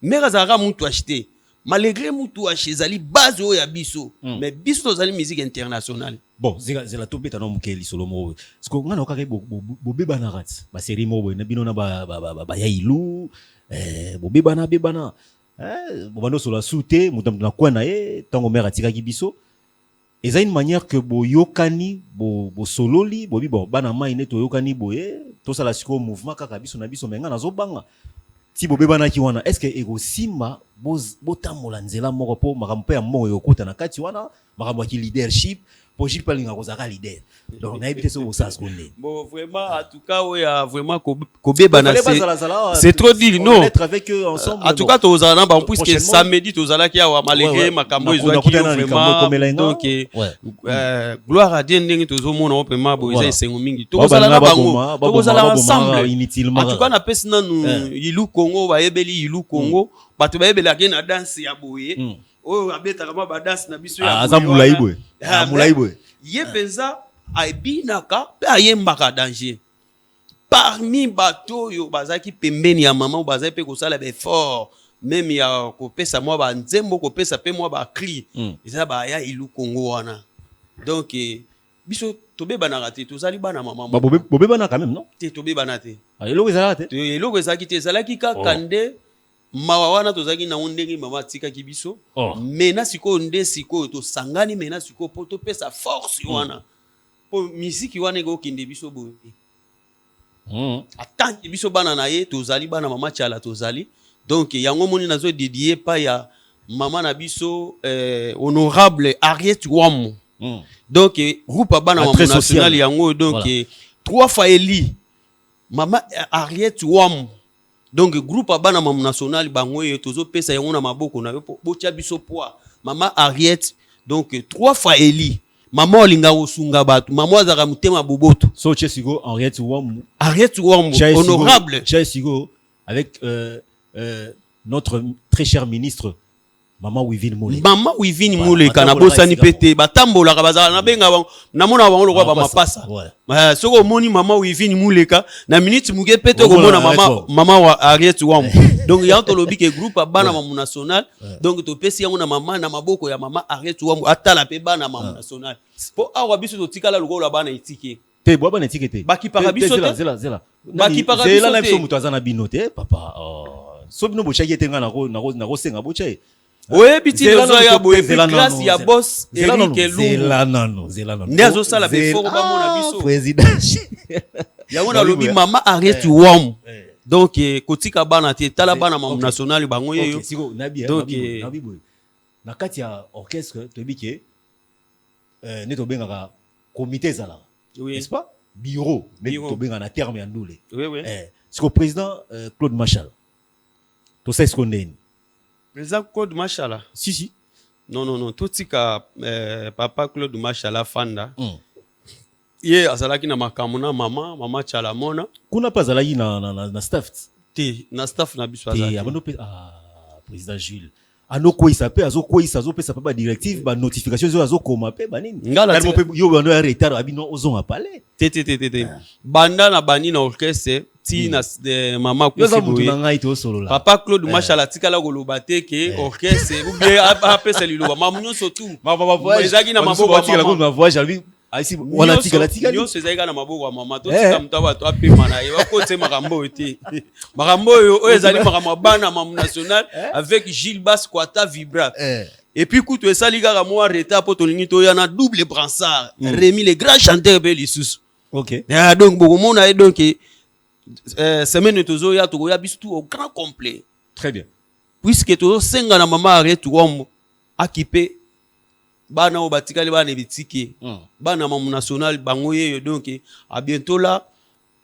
mère aza mutu acheter malgré mutu acheter zali base o ya biso mais biso zali musique internationale. Bon zela to beta no mukeli solo mo parce que ngana okaka bo beba na rat ba série mo na bino na ba ya ilu bo beba na bo bando solo souté mutam na kwa na ye tango mère atika ki biso eza une manière que bo yokani bo sololi bo bi bo bana mai ne to yokani boye to sala siko mouvement kaka biso na biso menga nazo banga si bo beba na ki wana est-ce que ego simba botamola nzela moko po makambo ya moko yokota na kati wana makambo ya leadership pour Gilles Palinga kozaka leader donc na ebité so ça se connaît bon vraiment en tout cas ouais vraiment kobeba na c'est trop dit non être avec eux ensemble en tout cas tozala na ba puisque samedi tozala ki awa malgré makambo ezwaki vraiment donc gloire à Dieu ndenge tozomona vraiment bo eza esengo mingi tozala na bango tozala ensemble en tout cas na pesi nanu ilu Congo ba yebeli ilu Congo bato ba yebela ke na danse ya boye oh abeta kama ba danse na biso ya azamulaibwe mulaibwe ye penza aibinaka pe ayembaka danger parmi bato yo bazaki pembeni ya mama bazaki pe kosala be fort même ya kopesa mwa ba nzembo kopesa pe mwa ba cri eza ba ya ilu Congo wana donc biso tobeba na raté tozali bana mama bobeba na quand même non te tobeba na te eloko ezala te eloko ezaki te ezalaki kaka nde mawa wana tozaki na ndenge mama tika kibiso mena siko nde siko to sangani mena siko po to pesa force wana po musique wana ego kinde biso bo attends biso bana na ye tozali bana mama chala tozali donc yango moni nazo dédié pa ya mama na biso honorable Ariette Wam donc groupe bana mama national yango donc 3 fois Eli mama Ariette Wam donc groupe abana mam national bango ye tozo pesa yango na maboko na botia biso poa mama Ariette donc 3 fois Eli mama olinga osunga batu mama azaka mutema boboto so chesigo Ariette Wam honorable chesigo avec notre très cher ministre Mama Wivine Muleka na bosani pete batambola bazala na benga na mona bango lokwa ba mapasa soko moni Mama Wivine Muleka na minute muge pete ko mona mama wa Ariette Wam donc ya to lobi ke groupe bana mamu national donc to pesi yango na mama na maboko ya mama Ariette Wam atala pe bana mamu national po awa biso to tikala lokola bana itike te bo bana itike te baki para biso te zela baki para biso te zela na biso mutu azana binote papa so bino bochaki te nga na ko senga bochaye ouais biti lozo ya boye grâce ya boss Eric Elou zela non ndezo sala be fort ba mona biso président ya mona lobi mama Ariette Wam donc kotika bana te tala bana mamu national bango yeyo donc nabi boye na kati ya orchestre to bike ne to benga comité zala n'est-ce pas bureau ne to benga na terme ya ndule siko président Claude Machal to sai skondeni président Claude Machala si non totika papa Claude Machala fanda ye azalaki na makamuna mama chala mona kuna pa azalaki na staff te na staff na biso azalaki abano président Jules anoko isape azopesa pa ba directive ba notification zo azokoma pe banini ngala yo bando ya retard abino ozonga pale te banda na bani na orchestre ti na mama kusiboye papa Claude Machala tikala koloba te ke orchestre ou bien apesa liloba mamunyo surtout ezaki na maboko ma voyage albi aisi wana tikala nyo sezaka na maboko mama to tika mtawa to apema na ye bakote makambo te makambo oyo ezali makambo bana mamu national avec Gilles Bass Kwata Vibra et puis kutu esali kaka mo retard po tolingi to yana double brassard Rémi le grand chanteur be lisusu OK donc beaucoup mona donc semaine tozo ya to ya bisu au grand complet très bien puisque tozo senga na mama Ariette Wam akipe bana o batikali bana bitike bana mamu national bango yeyo donc à bientôt là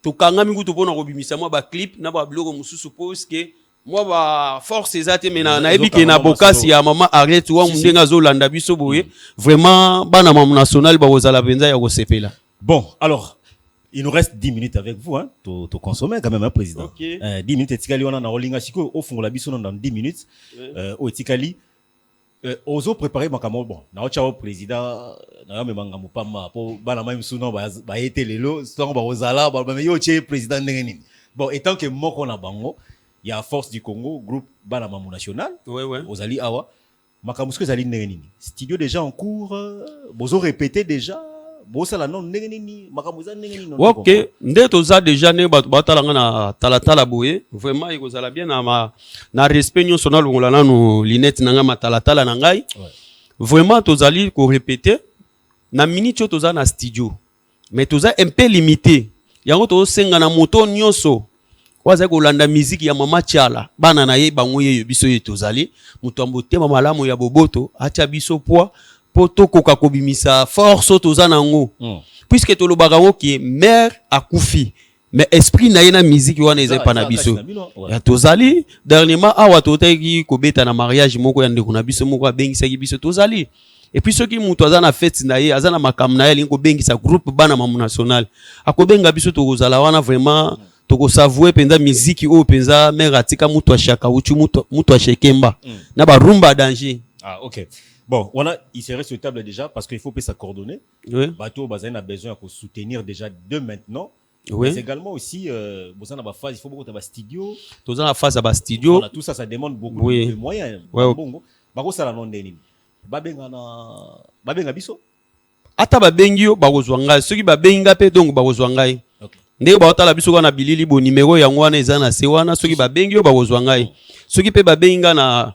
to kanga mingu to pona ko bimisa mo ba clip na ba blog mususu parce que moi ba force ezate mena na ebike na bokasi ya mama Ariette Wam ndenga zo landa biso boye vraiment bana mamu national ba ozala benza ya ko sepela bon alors Il nous reste 10 minutes avec vous, hein. Tu consommes quand même, un président. Okay. 10 minutes, etikali, on a Rolinga Chico, au fond, la biso dans 10 minutes. Au etikali, ozo préparer ma camo, bon, na ochao président, na me manga mupama, pour banama msuno, ba été lelo, stongo ba ozala, ba yo che président n'engeni. Bon, étant que moko na bango, il y a Force du Congo, groupe banama national. Ouais. Ozali awa. Makamusko zali n'engeni. Studio déjà en cours, bozo répété déjà. Bosala non n'engeni, makamuza n'engeni non. Ok, nde toza déjà ne batalanga na talatala boye, vraiment ikozala bien na respect nyo sonal ngolana no linette nanga matalatala na ngai. Vraiment tozali ko répéter na minute toza na studio. Mais toza un peu limité. Yango to senga na moto nyonso. Waza ko landa musique ya mama Tiala. Bana na ye bango ye biso ye tozali. Muto ambotema malamu ya boboto acha biso poa poto koka kobimisa force toza nango. Puisque to lobaka ngo ki mère akufi. Mais esprit na ye na musique wana eza pa na biso. Ya tozali dernièrement awa totaki kobeta na mariage moko ya ndeko na biso moko abengisa ki biso tozali. Et puis ceux qui mutu aza na fête na ye, aza na makam na ye lingo bengisa groupe bana mamu national. Akobenga biso to kozala wana vraiment to ko savouer penza musique o penza mère atika mutu ashaka uchu mutu ashekemba. Na ba rumba danger. Ah OK. Bon, voilà, il serait souhaitable déjà parce qu'il faut pas se coordonner. Oui. Bateau Bazaine a besoin de soutenir déjà de maintenant. Oui. Mais également aussi besoin de phase, il faut beaucoup de studio. Tout ça la phase à studio. Voilà, tout ça ça demande beaucoup de moyens. Ouais. Bongo. Bako sala non deni. Babenga biso. Ata babengi yo bakozwa ngai soki babenga pe donc bakozwa ngai. OK. Ndeko baotala biso kana bilili bo numéro yango wana eza na se wana soki babengi yo bakozwa ngai. Soki pe babenga na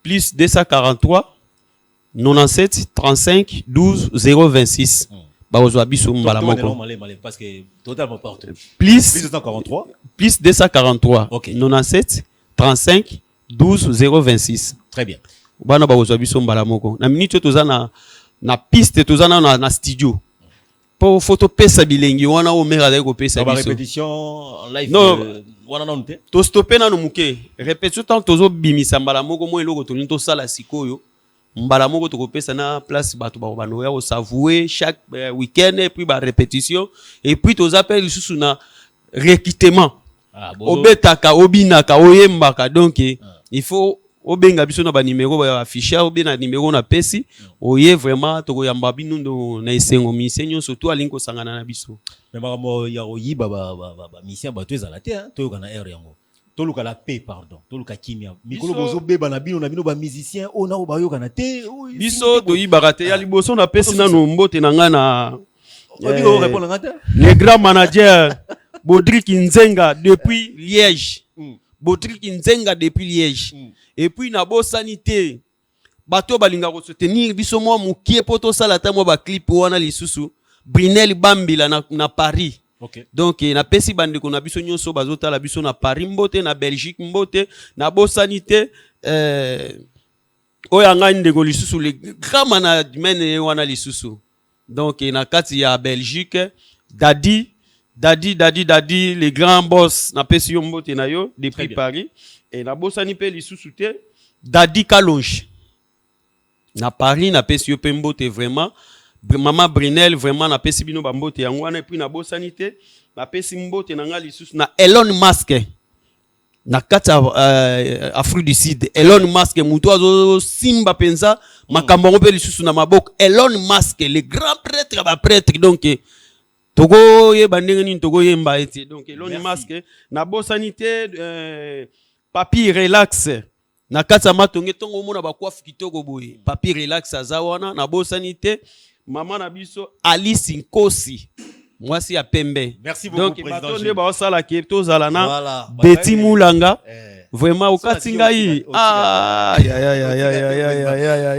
plus 243 97 35 12 026. Bakozwa biso mbala moko. Parce que totalement partout. Plus 243 plus 243 OK. 97 35 12 026. Très bien. Bana bakozwa biso mbala moko. Na minute toza na piste toza na studio. Pour photo pesa bilengi wana o mera dai ko pesa biso. Ba répétition live wana non te. To stopper na no muke. Répétition tant tozo bimisa mbala moko mo eloko to linto sala sikoyo. Mbala moko to ko pesa na place bato ba banoya o savouer chaque week-end et puis ba répétition et puis toza appelle susu na réquitement. Obetaka obinaka oyembaka donc il faut obenga biso na ba numéro ba afficher obena numéro na pesi oye vraiment to koyamba binundo na esengo misenyo surtout alinko sangana na biso. Mais mamo ya oyiba ba mission ba to ezala te hein to yokana air yango. To luka la paix pardon. To luka kimia. Mikolo bozo beba na bino ba musicien o na o ba yokana te. Biso to yibaka te ya liboso na pesi na no mbote na nga na répondre ngata. Le grand manager Bodrik Nzenga depuis Liège. Bodrik Nzenga depuis Liège. Et puis na bo sanité bato balinga ko soutenir biso mo mukie poto sala ta mo ba clip wana lisusu Brunel Bambila na Paris. OK. Donc na pesi bande ko na biso nyonso bazota la biso na Paris mbote na Belgique mbote na bo sanité oyanga ndeko lisusu le grand management wana lisusu. Donc na kati ya Belgique Dadi, les grands boss na pesi yo mbote na yo depuis Paris. Et na bosani pe lisusu te Dadi Kalonge na Paris na pesi yo pe mbote vraiment maman Brunel vraiment na pesi bino ba mbote yango wana et puis na bosani te na pesi mbote na nga lisusu na Elon Musk na kata Afrique du Sud. Elon Musk muto azo simba penza makambo pe lisusu na maboko. Elon Musk le grand prêtre ba prêtre donc togo ye bandenge ni togo ye mba eti donc Elon Musk na bosani te Papi relax na kata matonge tongo mona ba kwafu kitoko boye. Papi relax azawana na bosani te mama na biso Alice Nkosi mwasi ya pembe. Merci beaucoup donc président. Donc batonde ba osala ke to zala na Betty Mulanga vraiment okatinga yi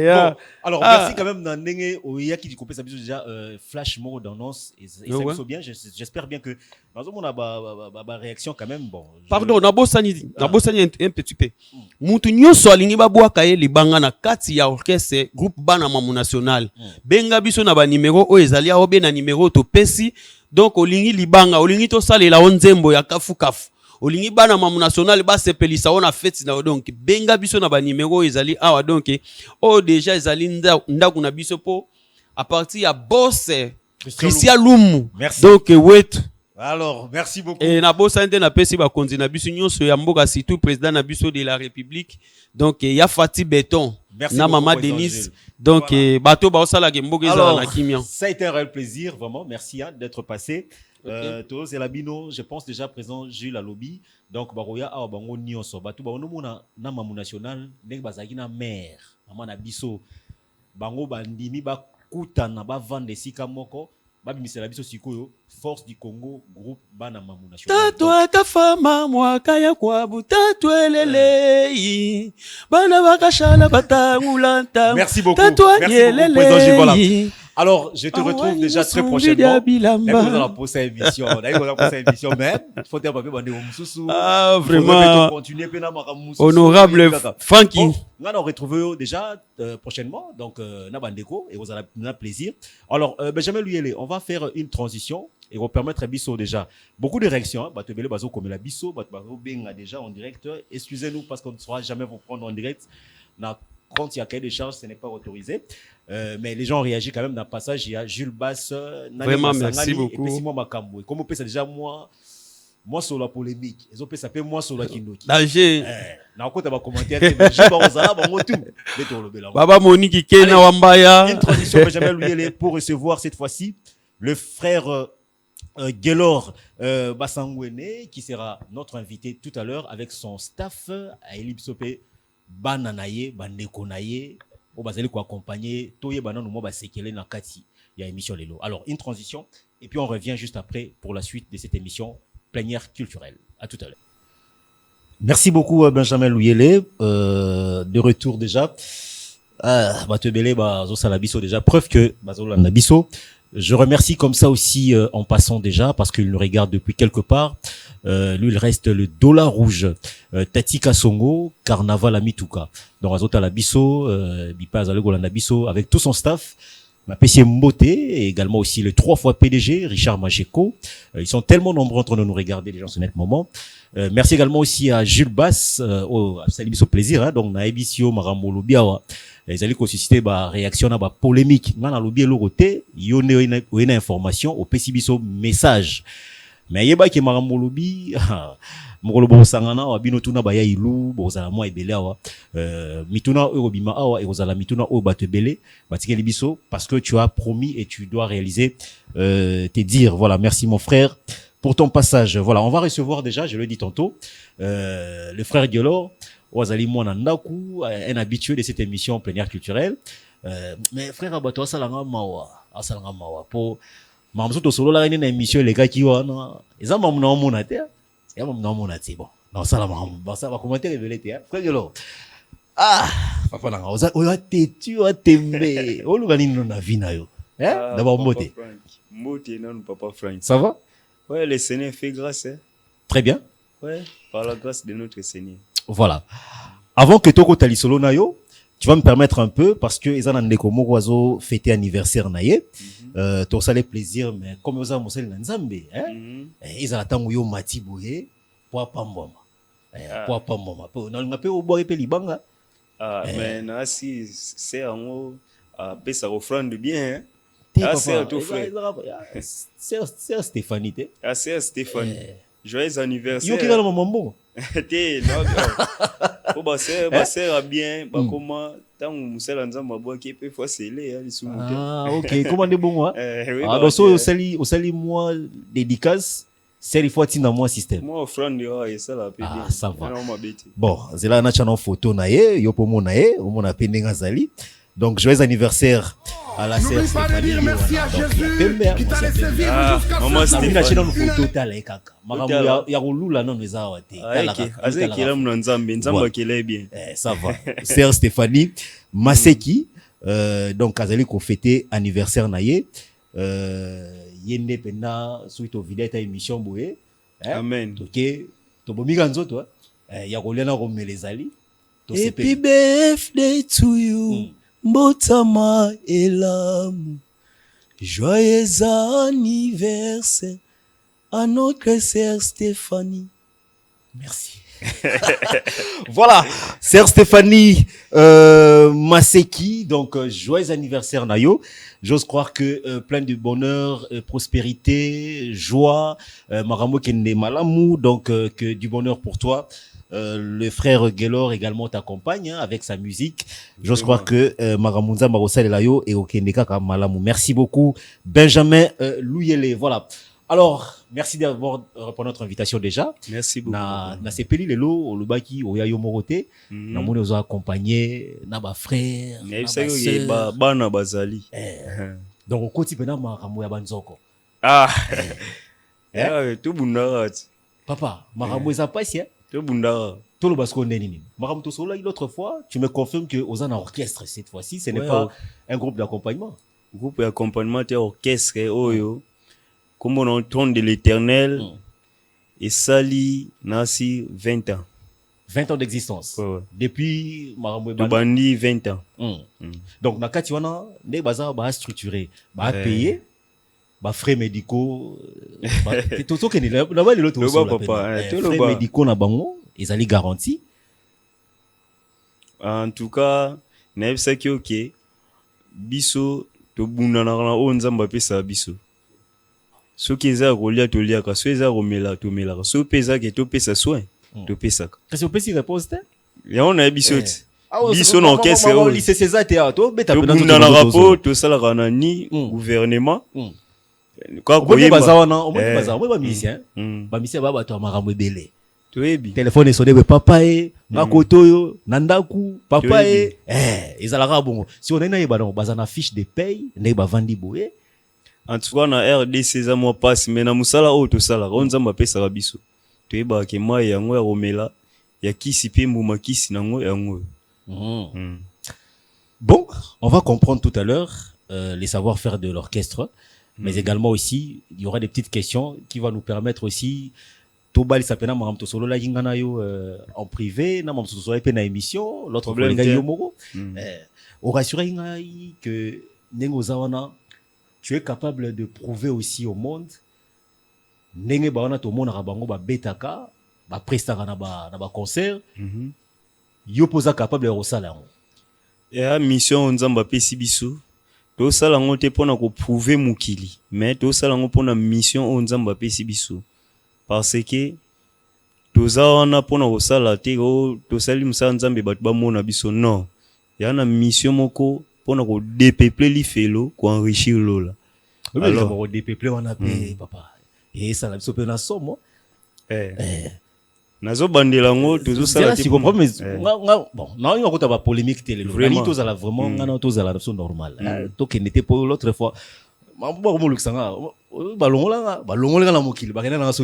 ya. Alors merci quand même nandenge oya ki dikopé ça biso déjà flash mode d'annonce et ça biso bien j'espère bien que dans un monde ba réaction quand même bon. Pardon na bosani un petit peu. Mutu nyonso alingi ba bwaka ye libanga na kati ya orchestre groupe bana mamu national. Benga biso na ba numéro o ezali a obe na numéro to pesi donc olingi libanga olingi to salela onzembo ya kafu. Olingi bana mamu national ba sepelisa ona fête na donc benga biso na ba numéro ezali awa donc déjà ezali ndaku na biso po à partir ya boss Christian Lumu. Merci. Donc wait Alors, merci beaucoup. Et na bosa nde na pesi ba konzi na biso nyonso ya mboka surtout président na biso de la République. Donc il y a Fati Béton. Merci na beaucoup, Maman Président Denise. Jules. Donc Voilà. bateau ba osala ke mboka ezala na Alors, kimia. ça a été un réel plaisir, vraiment. Merci hein, d'être passé. Ok. Tous et Labino, je pense déjà présent Jules à lobby. Donc, baroya a bango nyonso. Batu ba onomo na mamu national, ndenge bazaki na maire, mama na biso. Bango bandimi ba kutana ba vendre sika moko. Babimisela biso sikoyo Force du Congo groupe bana mamu national. Tatwa kafama mwaka ya kwabu tatwelele bana bakashala batangula ntango. Merci beaucoup. Tatwa Merci beaucoup, yelele. Président Jules. Voilà. Alors, je te retrouve déjà très prochainement. Mais vous allez poser émission. D'ailleurs, vous allez poser émission, mais il faut dire que Ah, vraiment. Honorable Frankie. On va nous retrouver déjà prochainement. Donc, Nabandeko, et vous allez avoir plaisir. Alors, Benjamin Luyele, on va faire une transition et on va permettre à Bisso déjà. Beaucoup de réactions. Batebele Bazo comme la Bisso, Batebele Benga déjà en direct. Excusez-nous parce qu'on ne saura jamais vous prendre en direct. Quand il y a cahier de charges, ce n'est pas autorisé. Mais les gens ont réagi quand même dans le passage. Il y a Jules Bass, vraiment, merci beaucoup. Et puis Simon Makambo. Comme on peut ça déjà, moi sur la polémique. Ils ont fait ça peut moi sur la Kindoki. Danger. Na ko taba commentaire mais je ba ozala ba ngotu. Beto lobela. Baba Monique Kena Wambaya. Une tradition Benjamin Luyele pour recevoir cette fois-ci le frère Gelor Basangwene qui sera notre invité tout à l'heure avec son staff à Elipsopé. Bananaye, bandekonaye, au bazali ko accompagner, toye banano mo ba sekele na kati ya émission lelo. Alors une transition et puis on revient juste après pour la suite de cette émission plénière culturelle. À tout à l'heure. Merci beaucoup Benjamin Luyele de retour déjà. Batebele bazo salabiso déjà preuve que bazo na biso. Je remercie comme ça aussi en passant déjà parce qu'il nous regarde depuis quelque part. Lui, il reste le dollar rouge. Tati Kasongo, Carnaval à Mituka. Donc, Azota Labiso, Bipa Azalego Lanabiso, avec tout son staff. Ma PC Mbote, et également aussi le 3 fois PDG, Richard Majeko. Ils sont tellement nombreux en train de nous regarder, les gens, ce net moment. Merci également aussi à Jules Bass, au plaisir, hein, donc, na Ebisio, Maramolo Biawa. Ils allaient susciter ba réaction na ba polémique. Ngana lobi l'oroté, yone une information au PCBiso message. Mais yeba ki Maramolo Bi, mokolo bo sangana wa bino tuna ba ya ilu, bo zala mo ebele awa. Mituna eurobima awa et ozala mituna o batebele, batikeli biso parce que tu as promis et tu dois réaliser tes dires. Voilà, merci mon frère pour ton passage. Voilà, on va recevoir déjà, je le dis tantôt, le frère Gelor. Wazali Mwana Ndaku, un habitué de cette émission plénière culturelle. Mais frère Abato, asalanga mawa. Pour mamzuto solo la une émission les gars qui wana. Ils ont mamna monate. Ya mamna monate bon. Non ça la mamma, ça va commenter révéler frère Gelor. Ah, papa nanga oza tetu o tembe. O lugani no na vina yo. D'abord Mbote. Mbote non papa Frank. Ça va? Ouais, le Seigneur fait grâce. Hein. Très bien. Ouais, par la grâce de notre Seigneur. Voilà. Avant que Toko Tali Solo Nayo, tu vas me permettre un peu parce que ils ont un décomo oiseau fêté anniversaire naye. Tout ça les plaisirs mais comme ils ont mosel nzambe, hein. Ils ont attendu yo mati boye pour pamboma. Pour pamboma. On a peu au boire pe libanga. Ah mais na si c'est en haut à pesa offrande bien hein. Ah c'est tout frère. C'est Stéphanie té. Ah c'est Stéphanie. Joyeux anniversaire. Yo qui va le mambo. Té non. Pour basser bien ba comment tant musala nzamba boa qui peut fois sceller hein les Ah OK, comment de bon moi. Ah donc au sali moi dédicace, c'est il faut tina moi système. Moi offrande et ça la bien. Ah ça va. Bon, c'est là na channel photo na ye, yo po mona ye, o mona pendenga zali. Donc joyeux anniversaire à la sœur Stéphanie. Merci à Jésus qui t'a laissé vivre jusqu'à maman Stéphanie na channel photo tala ekaka. Makambo ya rolula non eza wate. Azé qui là mon nzambe nzamba qui est bien. Ça va. Sœur Stéphanie Maseki donc azali ko fêter anniversaire na ye. Yende pena suite au vidéo ta émission boye. Amen. OK. To bomiga nzoto ya kolena ko melezali. Happy birthday to you. Mbotama Elam. Joyeux anniversaire à notre sœur Stéphanie. Merci. Voilà. Sœur Stéphanie Maseki, donc joyeux anniversaire Nayo. J'ose croire que plein de bonheur, prospérité, joie, Maramo Kende Malamou, donc que du bonheur pour toi. Le frère Gelor également t'accompagne hein, avec sa musique. J'ose croire que Maramunza Marosal Layo et Okendeka Malamou. Merci beaucoup Benjamin Louyele. Voilà. Alors, merci d'avoir répondu à notre invitation déjà. Merci beaucoup. Na sepeli lelo le baki oyayo morote. Na moni ozo accompagner na ba frère, na ba sœur. Bana bazali. Donc okoti pena makambo ya banzoko. Tout bundara. Papa, makambo eza pasi hein. Tout bundara. Tout le basco neni. Makambo to sola l'autre fois, tu me confirmes que aux en orchestre cette fois-ci, ce n'est pas un groupe d'accompagnement. Groupe d'accompagnement et orchestre oyo. Comme on entend de l'éternel, et Sali Nasi 20 ans. 20 ans d'existence. Depuis Marambo Bandi 20 ans. Donc, na kati wana, ne baza ba structuré, ba payer, ba frais médicaux, tout ce que ni là bas les autres frais médicaux na bango, ils allaient garantis. En tout cas, na ça qui OK. Biso to bunda na o nzamba pesa biso. Ce qui est à relier to liaka, ce est à romela to melaka, ce pesa que to pesa soin, to pesa. Qu'est-ce que vous pouvez réponse ya on a bisoti. Biso na orchestre au lycée César théâtre, beta bunda na rapport to sala kana ni gouvernement. Quoi ko yeba bazawana, o mo bazawa, mo ba musicien. Ba musicien ba bato makambo ebele. To ebi. Téléphone sonné be papa e, makoto yo, nandaku, papa e. Ezalaka bongo. Si on a na yeba na bazana fiche de paye, ne ba vandi boye. En tout cas, na RDC za mo passe mais na musala o to sala ronza mapesa biso. To yeba ke mai yango ya romela ya kisi pe mbuma kisi nango yango. Bon, on va comprendre tout à l'heure les savoir-faire de l'orchestre, mais également aussi il y aura des petites questions qui vont nous permettre aussi to bali sapena maram to solo la yingana yo en privé na mam to solo pe na émission l'autre fois les yo moko on rassurer ngai que nengo zawana tu es capable de prouver aussi au monde ndenge baona to mona bango ba betaka ba prestaka na ba concert yo posa capable de resala yango ya mission nzamba pesi biso to sala ngo te pona ko prouver mukili mais to sala ngo pona mission nzamba pesi biso parce que to zaona pona ko sala te o to sali musa nzambe batu ba mona biso non ya na mission moko pona ko dépeupler l'ifelo ko enrichir lola. Alors ko dépeupler wana pe papa et ça la biso pe na somo nazo bandela ngo tozo sala ti comprends mais bon na on ko ba polémique télé vraiment to zala vraiment ngana to zala so normal to que n'était pas l'autre fois mambo ko luksanga balongola na mokili bakena na so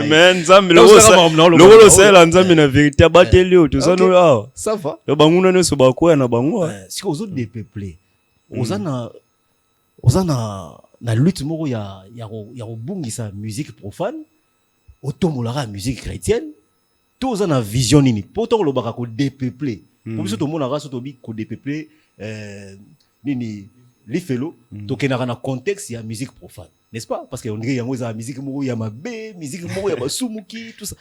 mais nzambe lo sala nzambe na vérité abateli o to zano ah ça va yo banguna ne so bakoya na bango si ko zo dépeupler ozana na lutte moko ya bungisa musique profane otomolaka musique chrétienne toza na vision nini poto lo baka ko dépeupler pour biso to mona raso to bi ko dépeupler nini lifelo to kenaka na contexte ya musique profane n'est-ce pas parce que on dirait yango za musique moko ya mabe musique moko ya basumuki tout ça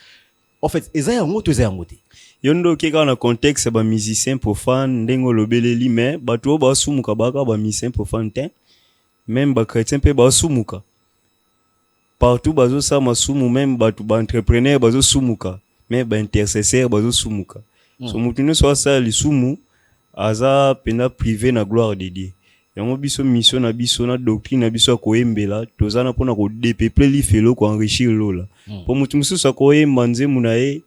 en fait eza yango to eza yango te yondo keka na contexte ba musicien profane ndengo lobeleli mais bato ba sumuka baka ba musicien profane te même ba chrétien pe ba sumuka partout bazo sa masumu même bato ba entrepreneur bazo sumuka mais ba intercesseur bazo sumuka so mutune so sa lisumu aza pena privé na gloire de Dieu yango biso mission na biso na doctrine na biso ko embela tozana pona ko dépeupler l'ifelo ko enrichir lola po mutu mususu ko yemba nzemu na ye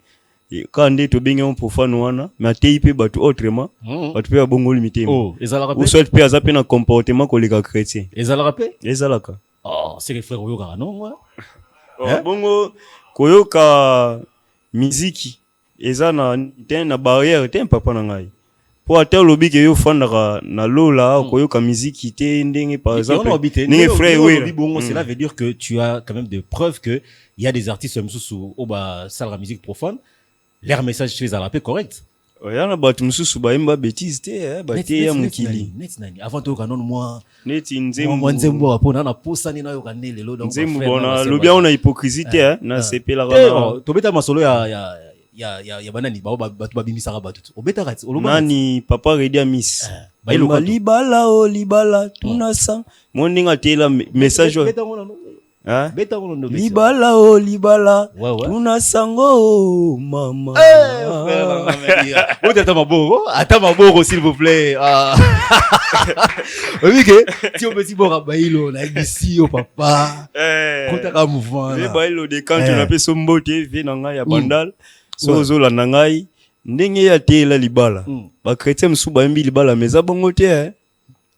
kande to benga on profane wana mais atei pe bato autrement bato pe bongo limité ou soit pe aza pe na comportement ko leka chrétien ezalaka c'est les frères yoka non bongo koyoka muziki eza na barrière te papa na ngai po ata lobi ke yo fandaka na lola koyoka muziki te ndenge par exemple ninge frère oui bongo cela veut dire que tu as quand même des preuves que il y a des artistes mususu au ba sala musique profane leur message chez la paix correct yana batu mususu ba imba bêtise te ba te ya mukili net nani avant to kanon moi net nzembo nzembo apona na posani na yo kanele lo donc nzembo bona lobi ona hypocrisie te na sepela kana to beta masolo ya ya banani batu babimisaka batu obeta nani papa Redi Amis bailo libala tunasa moninga tela message beta ngono libala tunasango mama ata maboko s'il vous plaît ok ti o petit bora bailo na bisi o papa kotaka mouvement là bailo de quand tu n'appelles son mbote vie na ngai ya bandal so zola na ngai ndenge ya tela libala ba chrétien msu ba mbi libala meza bongo te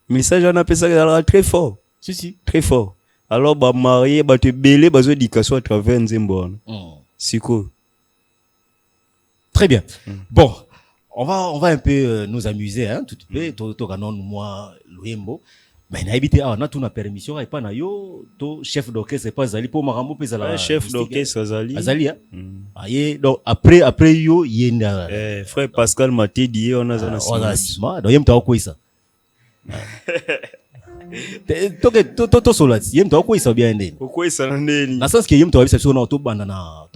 message na pesa la très fort si très fort. Alors ba marié ba te belé ba zo éducation à travers nzembo siko. Très bien. Bon, on va un peu nous amuser hein tout de suite to kanon moi loyembo mais na habité na tuna permission et pas na yo to chef d'orchestre pas zali pour marambo pesa la chef d'orchestre azali hein aye donc après yo yenda frère Pascal Matedi on a zana sima donc yem ta ko isa to solati yem to ko isa bien ndeni ko isa ndeni na sens que yem to bisa so na to banda na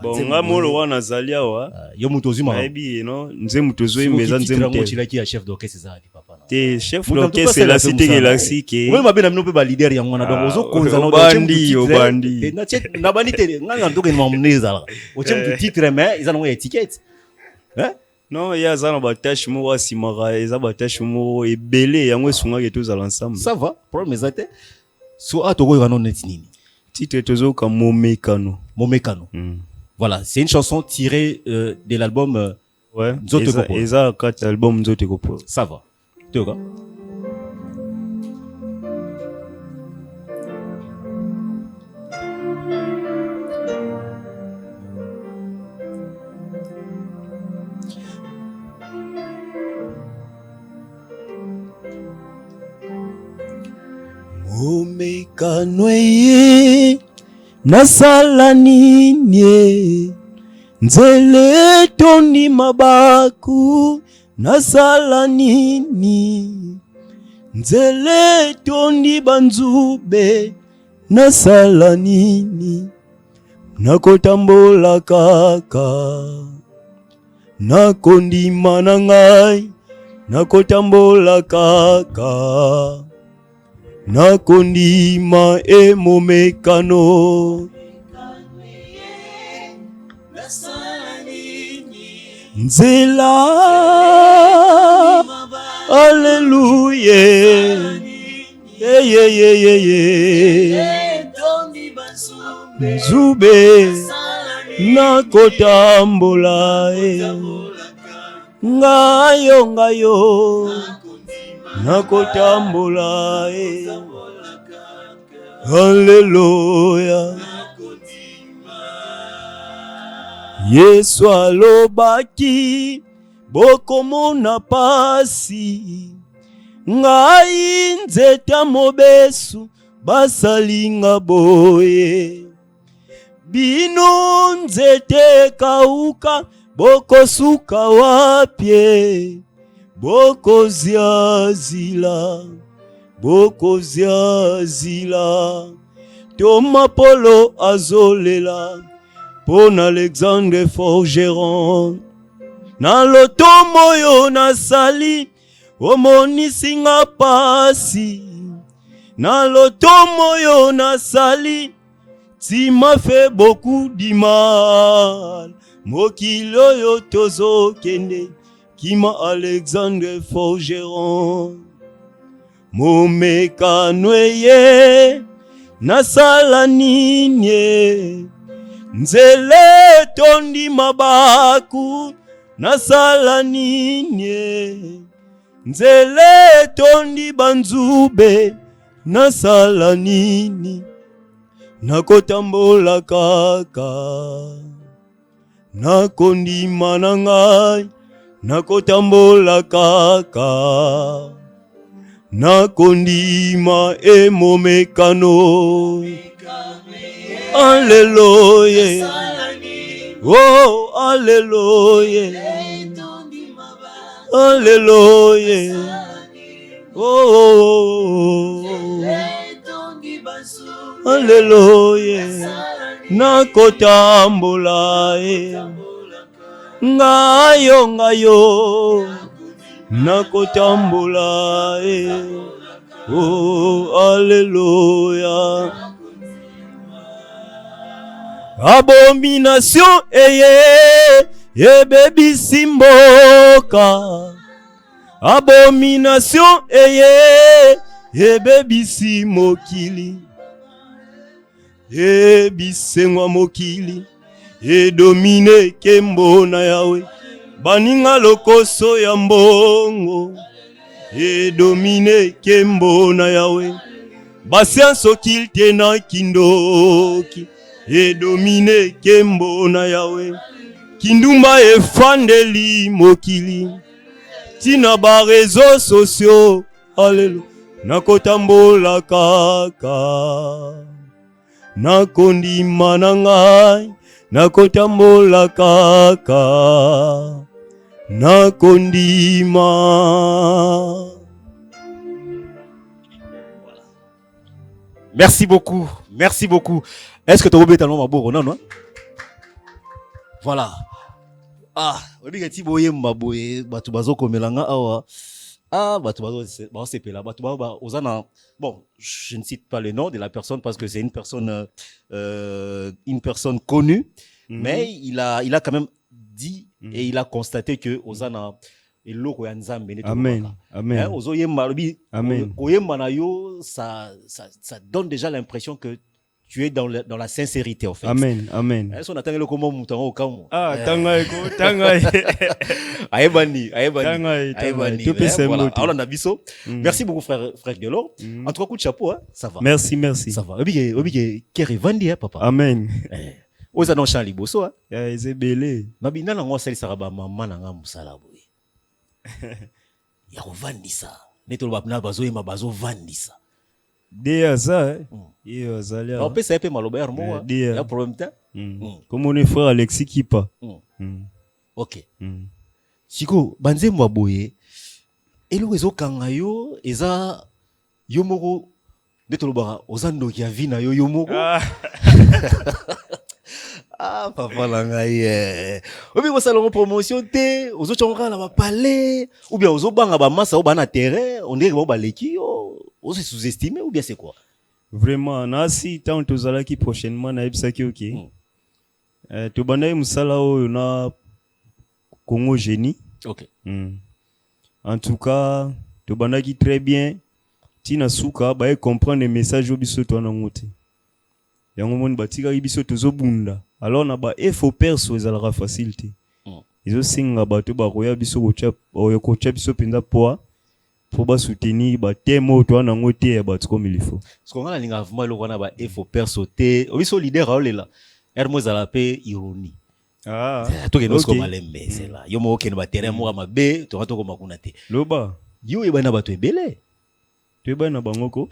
bon nga molo wana zalia wa yo muto zuma maybe no nze muto zo imeza nze muto chilaki ya chef d'orchestre za papa te chef d'orchestre la cité galaxy ke wewe mabena mino pe ba leader ya ngwana donc ozo konza na obandi na bani te nganga ndoke ni mamneza la oche mtu titre mais ils ont une étiquette hein non ya zana ba tâche mo wasimara eza ba tâche mo ebele yango esunga ke tous ensemble ça va problème ezate so atoko ngano neti nini titre tozo ka momekano voilà c'est une chanson tirée de l'album Nzoto Kopo eza kat album Nzoto Kopo ça va toka momekano ye nasala nini nzele tondi mabaku nasala nini nzele tondi banzube nasala nini nakotambola kaka nakondima na ngai nakotambola kaka nakondima momekano nzela alleluya nzube nakotambola ngayo nakotambola alleluya Yesu alobaki bokomona pasi ngai nzeta mobesu basalinga boye bino nzete kauka bokosuka wapye bokoziazila Toma Polo azolela Pon Alexandre Forgeron na lotomo yo nasali omonisi nga pasi na lotomo yo nasali ti m'a fait beaucoup du mal mokili oyo tozokende kima Alexandre Forgeron momekano ye nasala nini nzele tondi mabaku nasala nini nzele tondi banzube nasala nini nakotambola kaka nakondima na ngai nakotambola kaka nakondima momekano Alléluia. Oh, Alléluia. Alléluia. Oh, Alléluia. Nakotambola ngayo nakotambola oh alléluia. Abomination ebebisi mboka, abomination ebebisi mokili, ebisengwa mokili edomine kembo na Yawe, baninga lokoso ya mbongo edomine kembo na Yawe, basianso kilte na kindoki edomine kembo na Yawe, kindumba efandeli mokili tina ba réseaux sociaux. Alléluia. Nakotambola kaka nakondima na ngai, nakotambola kaka nakondima. Merci beaucoup. Merci beaucoup. Est-ce que tu as oublié ta nom, non, non? Voilà. Ah, obligati boye maboye batu bazoko melanga awa. Ah, batu bazo sepela batu ba ozana. Bon, je ne cite pas le nom de la personne parce que c'est une personne connue, mais il a quand même dit et il a constaté que ozana eloko ya nzambe ne to. Amen. Amen. Ozo yemba lobi. Amen. Oyemba na yo, ça donne déjà l'impression que tu es dans la sincérité en fait. Amen, amen. Est-ce qu'on attend le comment mouton au camp? Ah, tanga. Aïbani. Tout peut voilà. Alors on a biso. Merci beaucoup frère Delors. En tout cas coup de chapeau, hein, ça va. Merci. Ça va. Obi kere vandi hein papa. Amen. Oza non chali boso hein. Ya ezebele. Mabina na ngwa sali saraba mama na nga musala boy. Ya vandi ça. Neto ba na bazo yema bazo vandi ça. Dia ça et Zalia. On peut ça peu maloba hermo. Il y a problème ta. Comme on est frère Alexis Kipa. OK. Siko banze mwa boye. Elo ezo kanga yo eza yo moko neto loba ozando ya vina yo moko. Ah papa langa ye. Obi ko salon promotion te, ozo chonga la ba palais ou bien ozo banga ba massa ou ba na terrain, on dirait ba leki yo, ozo sous-estimer ou bien c'est quoi? Vraiment, nasi tant tozalaki prochainement na ebisaki OK. To banaye musala oyo na Congo Génie. OK. En tout cas, to banaki très bien. Tina suka ba comprendre les messages obiso to na ngote. Yango moni batika biso tozo bunda. Alors na ba faux perso ezalaka facilité. Izo singa bato ba koya biso ko cha biso penza poa. Pour ba soutenir ba temo to na ngote ya bato comme il faut. Ce qu'on a linga vraiment le wana ba faux perso te. Obiso leader aolela. Hermo ala pe ironie. Ah. To ke nosko malembe c'est là. Yo mo ke na ba terrain mo mabe to ko makuna te. Loba. Yo e bana bato ebele. To e bana bangoko.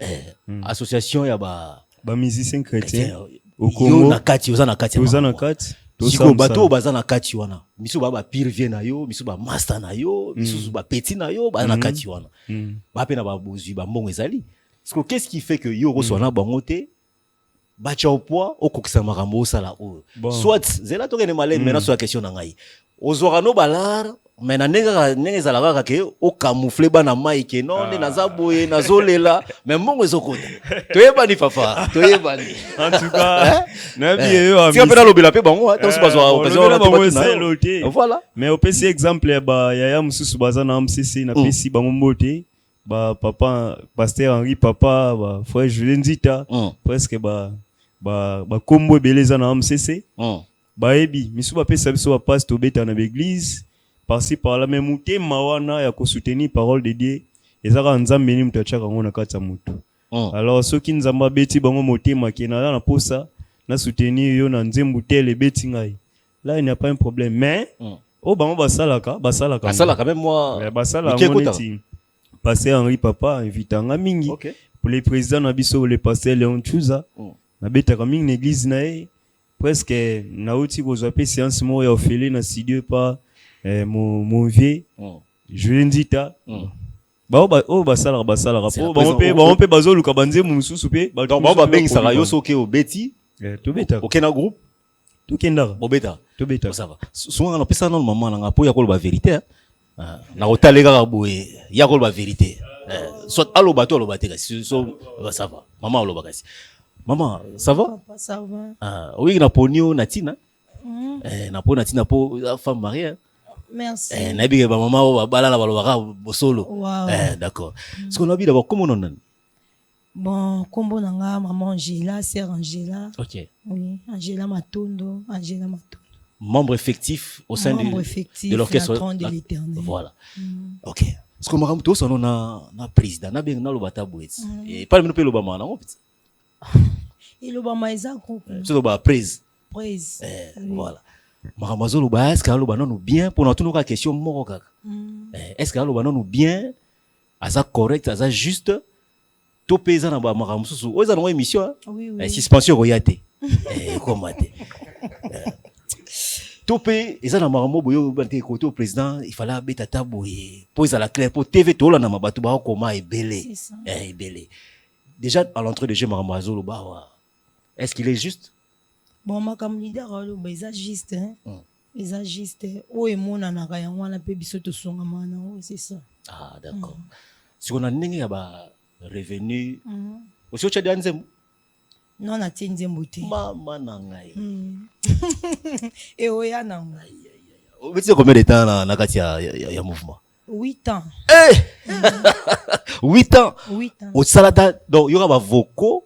Association ya ba musiciens chrétiens au Congo na kati ozana kati siko bato bazana kati wana misu ba pire vie na yo misu ba master na yo misu ba petit na yo ba na kati wana ba pe na ba bozui ba mbongo ezali siko qu'est-ce qui fait que yo reçoit na bango te ba cha au poids au kokisa makambo sala o soit zela to ke ne malé mais na so la question na ngai ozora no balar mais na nenga zalaka ke o camoufler bana mai ke non na zaboye na zolela mais mbongo ezokota toyeba ni papa toyeba ni en tout cas na bien yo si apena lobela pe bango to se bazwa occasion na voilà mais au PC exemple ya mususu bazana MCC na PC bango mbote ba papa pasteur Henri papa ba frère Julien Zita presque ba kombo beleza na MCC ba ebi misu ba pesa biso ba passe to beta na l'église par-ci par-là même mouté mawana ya ko soutenir parole de Dieu ezaka nzambe ni mutu achaka ngona kata mutu alors soki nzamba beti bango motema kena na posa na soutenir yo na nzembu tele beti ngai là il n'y a pas un problème mais o bango basalaka même moi basala ngoneti pasteur Henri papa invitanga mingi pour les présidents na biso le pasteur Léon Chouza na betaka mingi l'église na presque na uti kozwa pe séance mo ya ofele na studio pa mon vieux Julien Zita basala po pe bazoluka banze mususu pe donc ba bengi sala yo soke obeti to beta OK na groupe tokendaka bobeta tobeta ça va souvent on appelle ça non maman na ngapo ya ko ba vérité na otalega ka boye ya ko ba vérité soit aloba to aloba te kasi so ça va maman aloba kasi maman ça va Papa, ça va. oui na ponio na tina na po na tina po femme mariée Merci. na bi ba maman ba balala balobaka bosolo Wow. d'accord ce qu'on a vu d'abord comment on Bon, combo nanga, maman Angela, sœur Angela. OK Oui, Angela Matondo, Angela Matondo. membre effectif au sein Membre effectif de l'orchestre la Trône de l'Éternel. Voilà. OK. Ce qu'on m'a dit tout ça na président na bien na lobata boet. Et pas le pe lobama na ngopit. Et l'Obama est un groupe. C'est loba praise. Praise. Oui. Voilà. Maramazo loba est-ce que loba non bien pour nous ka question moko kaka. Est-ce que loba non bien aza correct aza juste to pesa na ba maramususu. Oza na émission. Oui, oui. Suspension royate. Comment te. Topé eza na maramo boyo bante côté au président il fallait beta taboye pour ça la clair pour TV to la na mabatu ba comment ebele ebele déjà à l'entrée de jeu maramazo lo ba est-ce qu'il est juste Bon, ma comme leader, ils juste, hein. Ils juste. Oh, et mon anaka yango wana pe biso to songa mana, c'est ça. ah d'accord si on a ndenge ya ba revenu aussi au tchad nzembo Non, na tienze mbote. mama na ngai Et oya nango. vous savez combien de temps na kati ya mouvement 8 ans. 8 ans 8 ans. au salata donc il y aura ba vocaux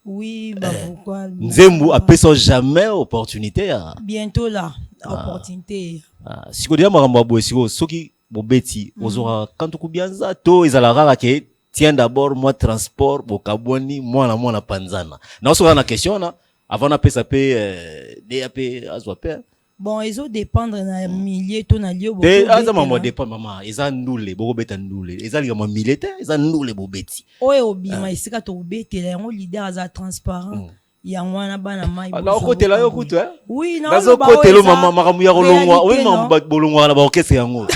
Oui, bah pourquoi nzembo appelle jamais opportunité à bientôt là, opportunité. sikodia makambo ya boye siko soki bobeti ozora kantu kubianza to ezala kaka ke tiens d'abord moi transport bokabwani mwana panzana na osoka na question na avant na pesa pe DAP azwa pe Bon, ils ont dépendre na millier to na lieu de aza maman dépend maman eza ndule bokobeta ndule eza likama militaire eza ndule bobeti oye obima esika tobetela yango leader aza transparent yango wana bana mai na okotela yo kutu oui na nazo kotelo mama makambo ya kolongwa oui makambo bolongwa na ba orchestre yango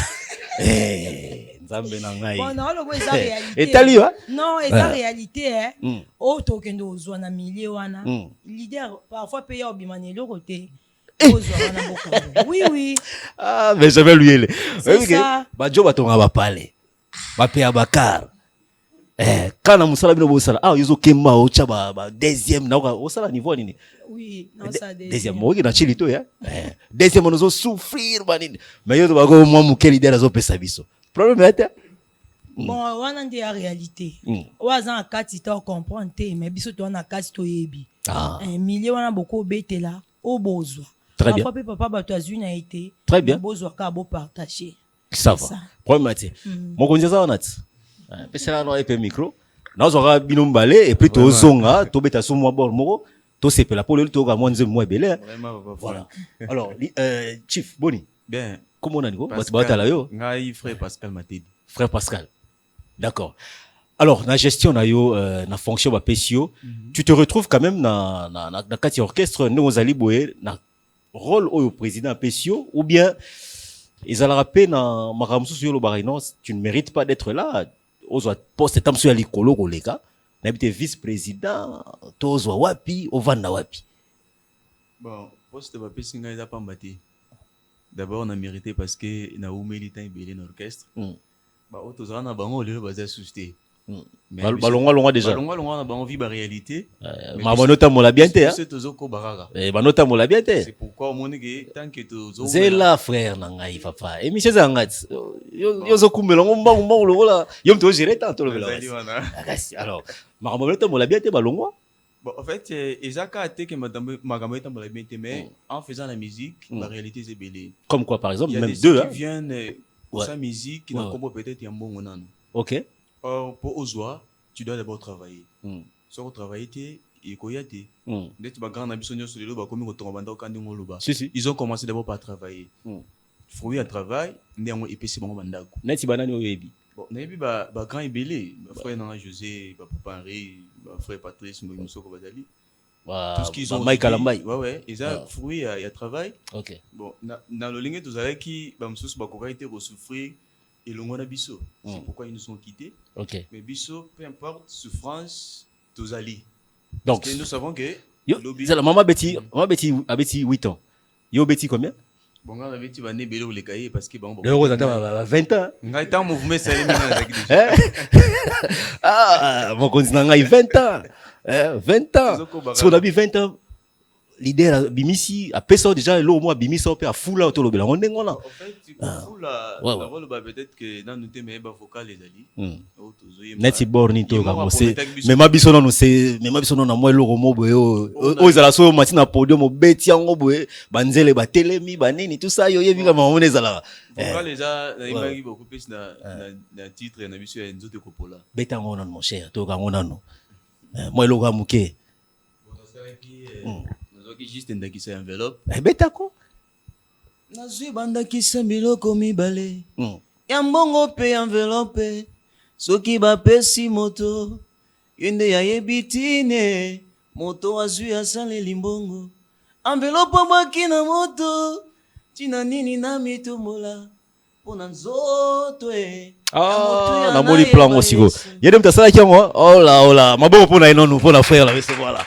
nzambe na ngai bon na lobo eza réalité etali wa non eza réalité hein o tokende ozwa na milieu wana leader parfois pe ya obima na eloko te ozwa wana bokango oui oui ah mais j'avais lui elle c'est ça ba jo batonga ba pale ba pe abakar kana musala bino bosala yozo kemba ocha ba deuxième na osala niveau nini oui non ça deuxième moi na chili to ya deuxième on souffrir banini mais yo ba go moi mukeli dera zo pesa biso problème est bon wana nde ya réalité oaza na kati to comprendre te mais biso to na kati to yebi milieu wana boko betela obozwa très bien papa papa bato azwi na été très bien bozwa ka bo partager ça va problème est mokonzi za wana pesela no ep micro nazoka bino mbale et puis tozonga tobeta so mwa bord moko tosepela po lelo toka mwa nzembo mwa ebele voilà alors chief boni bien comment on a niveau batala yo ngai frère Pascal Matedi frère Pascal d'accord alors na gestion na yo na fonction ba pesio tu te retrouves quand même na kati orchestre ndongo zali boye na rôle au président pesio ou bien ezala rappé na makamsusu yo lo barino tu ne mérites pas d'être là ozwa poste tamso ya likolo koleka na bité vice-président tozwa wapi ovanda wapi bon poste ba pesi ngai za pamba te d'abord on a mérité parce que na umeli temps belé na orchestre ba otozana na bango lelo baza susté balongwa déjà balongwa na bango vi ba réalité mamanota mola bien te c'est tozoko baraka banota mola bien te c'est pourquoi on que tant que tozo zela frère na ngai papa émission za ngati yo zo kumbela ngomba ngomba lola yo mto gérer tant to lola alors mamanota mola bien te balongwa bon en fait ezaka te que madame makameta mola bien te mais en faisant la musique la réalité c'est belé comme quoi par exemple même deux deux qui viennent sa musique qui n'a combo peut-être un bon nano OK pour Ozoa, tu dois d'abord travailler. Si tu travailles, il y a des grands ambitions sur les lobes, comme ils ont commencé d'abord par travailler. Fruit à travail, ils ont épaissé mon mandat. Neti banani oyebi. Bon, nayebi ba grand ibelé, frère Nana José, papa Henri, frère Patrice, Mousoko Bazali. Tout ce qu'ils ont. Mike Alambai. Ouais, ils ont fruit à travail. OK. Bon, dans le ligne tous avec qui bamsous ba koka été souffrir et le monde biso. C'est pourquoi ils nous ont quittés. OK. Mais biso, peu importe souffrance, tous alliés. Donc parce que nous savons que C'est la maman Betty a Betty 8 ans. Yo Betty combien? Bon, on a Betty va né belé ou les cahiers parce que bon. Le rose attend 20 ans. On a été en mouvement, c'est Ah, mon continent a 20 ans. 20 ans. Si on a vu 20 ans, l'idée à Bimisi, à Pesso déjà, l'eau, moi, Bimisi, on peut à fou là, autour de la. On est là. En fait, tu fou là. Peut-être que dans nos thèmes, il y a vocal les alliés. Net borni to ga c'est mais ma biso non c'est mais ma biso non na moi loko mo boye o za la so matina podium o beti yango boye banzele ba telemi ba nini tout ça yo yebi ka ma moneza la vocal les a na imagi beaucoup plus na titre na biso ya nzoto kopola beta ngo non mon cher to ga ngo non moi loko muke qui juste ndakisa enveloppe beta ko nazwi bandakisa miloko mibale ya mbongo pe enveloppe soki bapesi moto yende yayebi tine moto azwi asaleli mbongo enveloppe abwaki na moto tina nini na mitombola mpona nzoto na moni plan osiko yede mtu asalaki yango ola maboko mpona enono mpona frère la voilà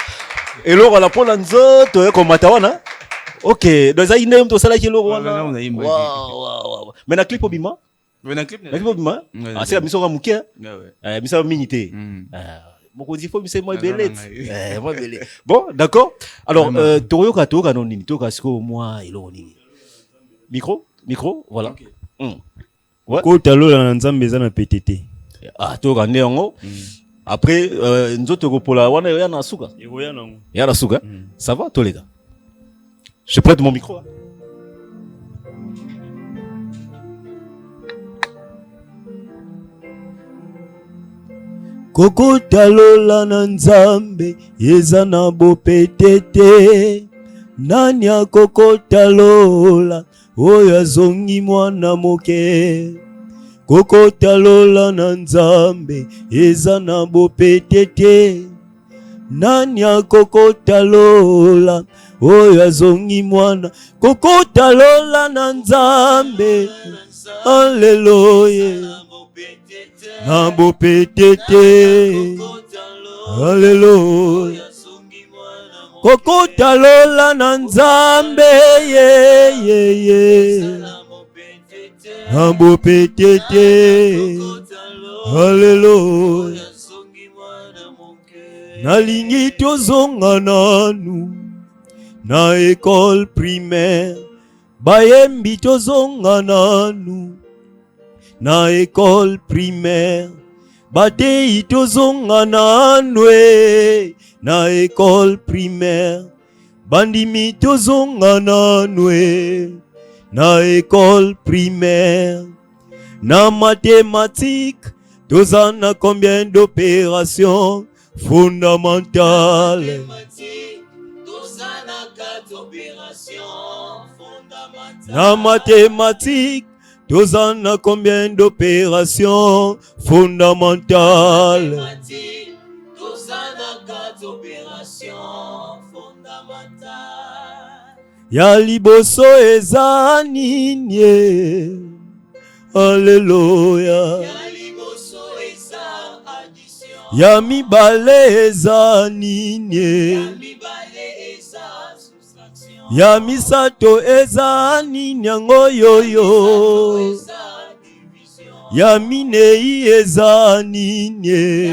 eloko na mpona nzoto ekomata wana ok donc ezali nde mtu asalaki eloko wana mais na clip obima c'est la mission Ramouké. Mission Minité. Beaucoup de fois, c'est moi belette. Bon, d'accord. Alors, Toyo Kato, Kanonini, Toyo Kasko, moi, et l'oni. Micro, voilà. Kotalo la nzambe za na PTT. Ah, Toyo Kane yango. Après, nzoto kopola wana ya na suka. Ya na suka. Ça va, tous les gars. Je prête mon micro. kokotalola na nzambe eza na bopetete nani akokotalola oyo azongi mwana moke kokotalola na nzambe eza na bopetete nani akokotalola oyo azongi mwana kokotalola na nzambe alleluya na bopetete alleluya kokotalola na nzambe na bopetete alleluya nalingi tozonga nanu na école primaire bayembi tozonga nanu na école primaire batei tozonga nanwe na école primaire bandimi tozonga nanwe na école primaire na mathématique tozana combien d'opérations fondamentales na mathématique tozana combien d'opérations fondamentales ya liboso eza nini alleluya ya mibale eza nini ya misato eza nini yango yoyo ya minei eza nini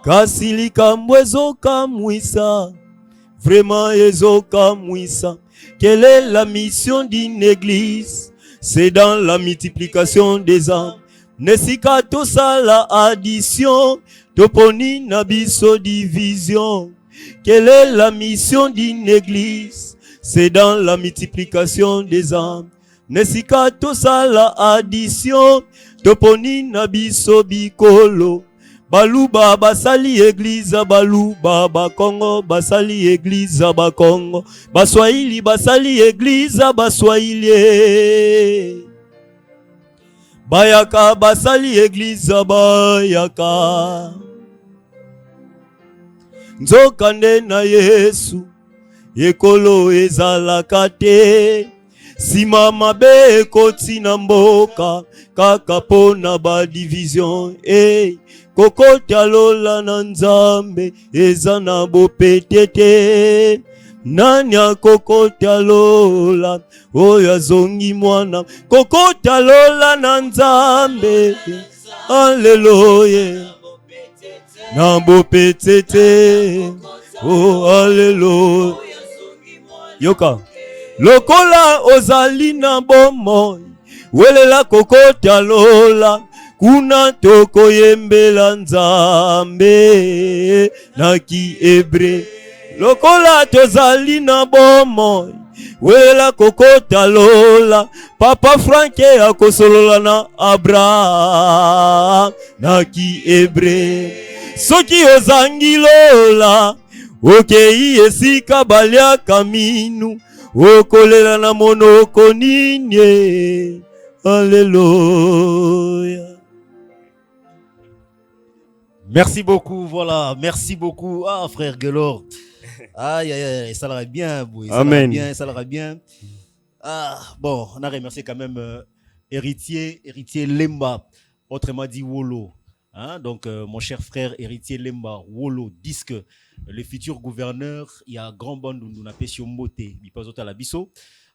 kasi likambo ezokamwisa vraiment ezokamwisa quelle est la mission d'une église c'est dans la multiplication des âmes nesika tosala addition toponi na biso division. Quelle est la mission d'une église? C'est dans la multiplication des âmes. Nesika tosala addition toponi na biso bikolo. Baluba basali église baluba bakongo basali église bakongo. Baswahili basali église baswahili. Bayaka basali église bayaka. Nzokande na Yesu ekolo ezalaka te. Sima mabe ekoti na mboka kaka pona ba division. kokota lola na nzambe eza na bopetete nani akokota lola oyo azongi mwana kokota lola na nzambe Alléluia na bopetete oh Alléluia yoka lokola ozali na bomoi welela kokota lola kuna tokoyembela nzambe na Kiebre lokola tozali na bomoi welela kokota lola papa Franke akosolola na Abraham na Kiebre soki ozangi lola okei esika baliaka minu okolela na monoko nini Alléluia. Merci beaucoup, voilà, merci beaucoup. Ah, frère Gelor. Aïe, aïe, aïe, ça l'aurait bien, Bouy. Ça l'aurait bien, ça l'aurait bien. Ah, bon, on a remercié quand même héritier Lemba, autrement dit Wolo. Hein? Donc, mon cher frère héritier Lemba, Wolo, disque, le futur gouverneur, il y a grand bande où on a pêché au moté,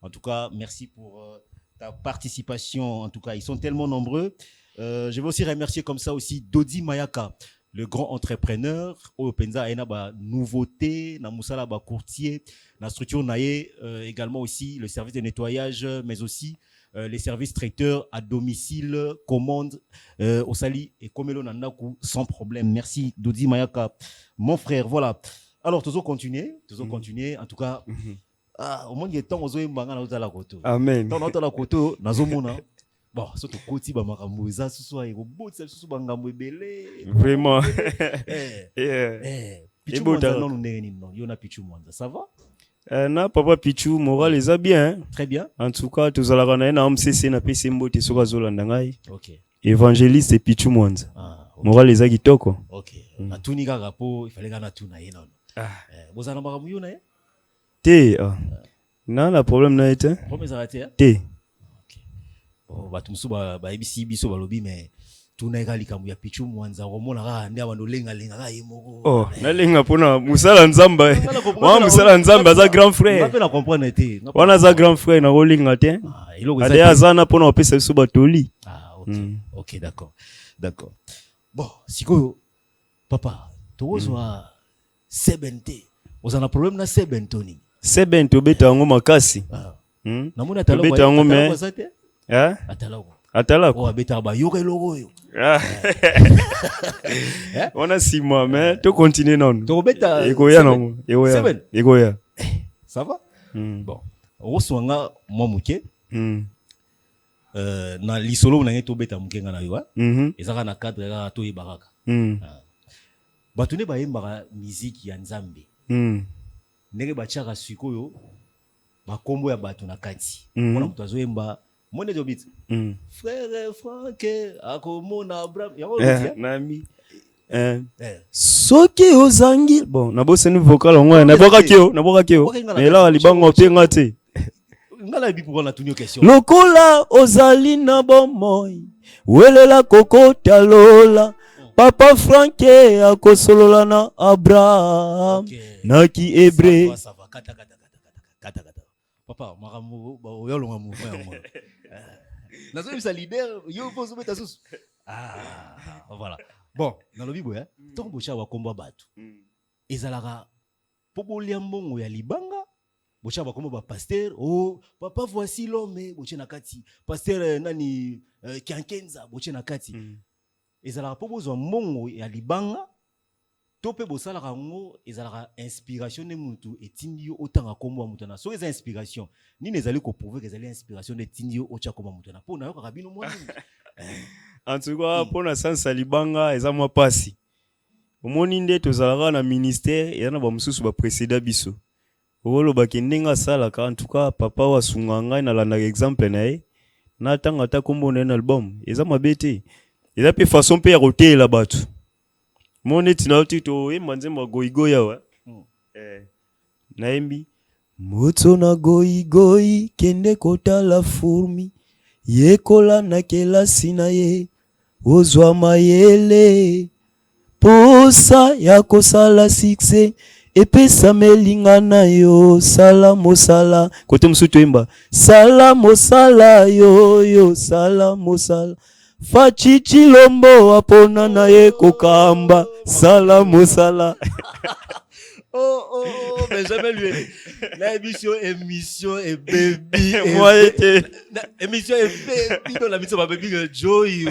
en tout cas, merci pour ta participation. En tout cas, ils sont tellement nombreux. Je vais aussi remercier comme ça aussi Dodi Mayaka, le grand entrepreneur. Au Penza, il y a une nouveauté, na musala ba courtier, na structure naie, également aussi le service de nettoyage, mais aussi les services traiteurs à domicile, commande, au Sali et Komelo Nandaku sans problème. Merci Dodi Mayaka, mon frère. Voilà. Alors, toujours continuer. En tout cas, au moins il y a temps aux Oembanga na la koto. Amen. Tant dans la koto, nazomona. Bon, surtout koti ba makambo za susu ay robot ça susu bangambo ebele. Vraiment. Pichu Mwanza non ndeni non. Yona Pichu Mwanza. Ça va? Na papa Pichu moral est bien. Très bien. En tout cas, tous ala na MCC na PC Mbote soka zolanda ngai. OK. Évangéliste Pichu Mwanza. Ah, okay. Moral est kitoko. OK. Na tuni kaka po, il fallait kana tuna ye non. Bozana makambo yona ye? Te. Na la problème na été? Problème ça raté. Te. Bon, ba tumsu ba ABC biso balobi mais tuna ekali kambu ya Pichu Mwanza komona ka ndia bando lenga ka yemoko. Oh, na lenga pona musala nzamba. Wa musala nzamba za grand frère. On va comprendre été. Wana za grand frère na rolinga te. Ade azana pona opesa biso batoli. Ah, OK. OK, d'accord. D'accord. Bon, siko papa, tozwa sebente. Ozana problème na sebentoni. Sebente obeta ngo makasi. Namuna talo obeta ngo me. Atalako. Oh, abeta ba yoka logo yo. On a 6 mois mais to continuer non. To beta ekoya non. Ekoya. Ça va? Bon. Oswanga mwa muke. Na lisolo na ngeto beta mukenga na yo. Ezaka na cadre ka to yebaka. Batu ne ba yembaka musique ya Nzambe. Ndenge bachaka sikoyo bakombo ya bato na kati. Mona mutu azoyemba Mone jobit. Frère Frank akomona Abraham. Nami. Soki ozangi bon nabose ni vocal ngwa naboka kio. Mais là libango penga te. Ngala bi pour na tunyo question. Lokola ozali na bomoi. Welela kokota lola. Papa Frank akosolola na Abraham. Na Kiebre. Ça va kata. Papa, maramu oyolonga mouvement yango. Nazo bisa leader yo pozo beta susu. Ah, voilà. Bon, dans le bibo hein, tombo cha wa komba batu. Ezalaka pobolia mbongo ya libanga, bocha ba komba ba pasteur, oh papa voici l'homme, boche na kati. Pasteur nani Kiankenza, boche na kati. Ezalaka pobozo mbongo ya libanga. Tope bosala rango ezalaka inspiration ne mutu etindi yo otanga kombo mutu na so eza inspiration ni nezali ko prouver que ezali inspiration de tindi yo ocha kombo mutu na pona yo kabino mwa en tout cas pona sansa libanga eza mwa pasi omoni nde tozalaka na ministère yana ba mususu ba précédent biso olo bakendenga sala ka en tout cas papa wa sunganga na landa exemple na ye na tanga ta kombo na album eza mabete eza pe façon pe ya rotela batu Mone tinauti manzema goigoya wa. Naimbi. Moto na goigoi kende kota la fourmi. Yekola na kelasi na ye. Ozwa mayele. posa ya kosala succès epesa melinga na yo sala mosala kote mosusu toyemba sala mosala yo sala mosala fachichi lombo apona na ye kokamba sala mosala. Oh, Benjamin lui. La émission et baby. Moi été. Émission et baby. Non, la mission ma baby Joy.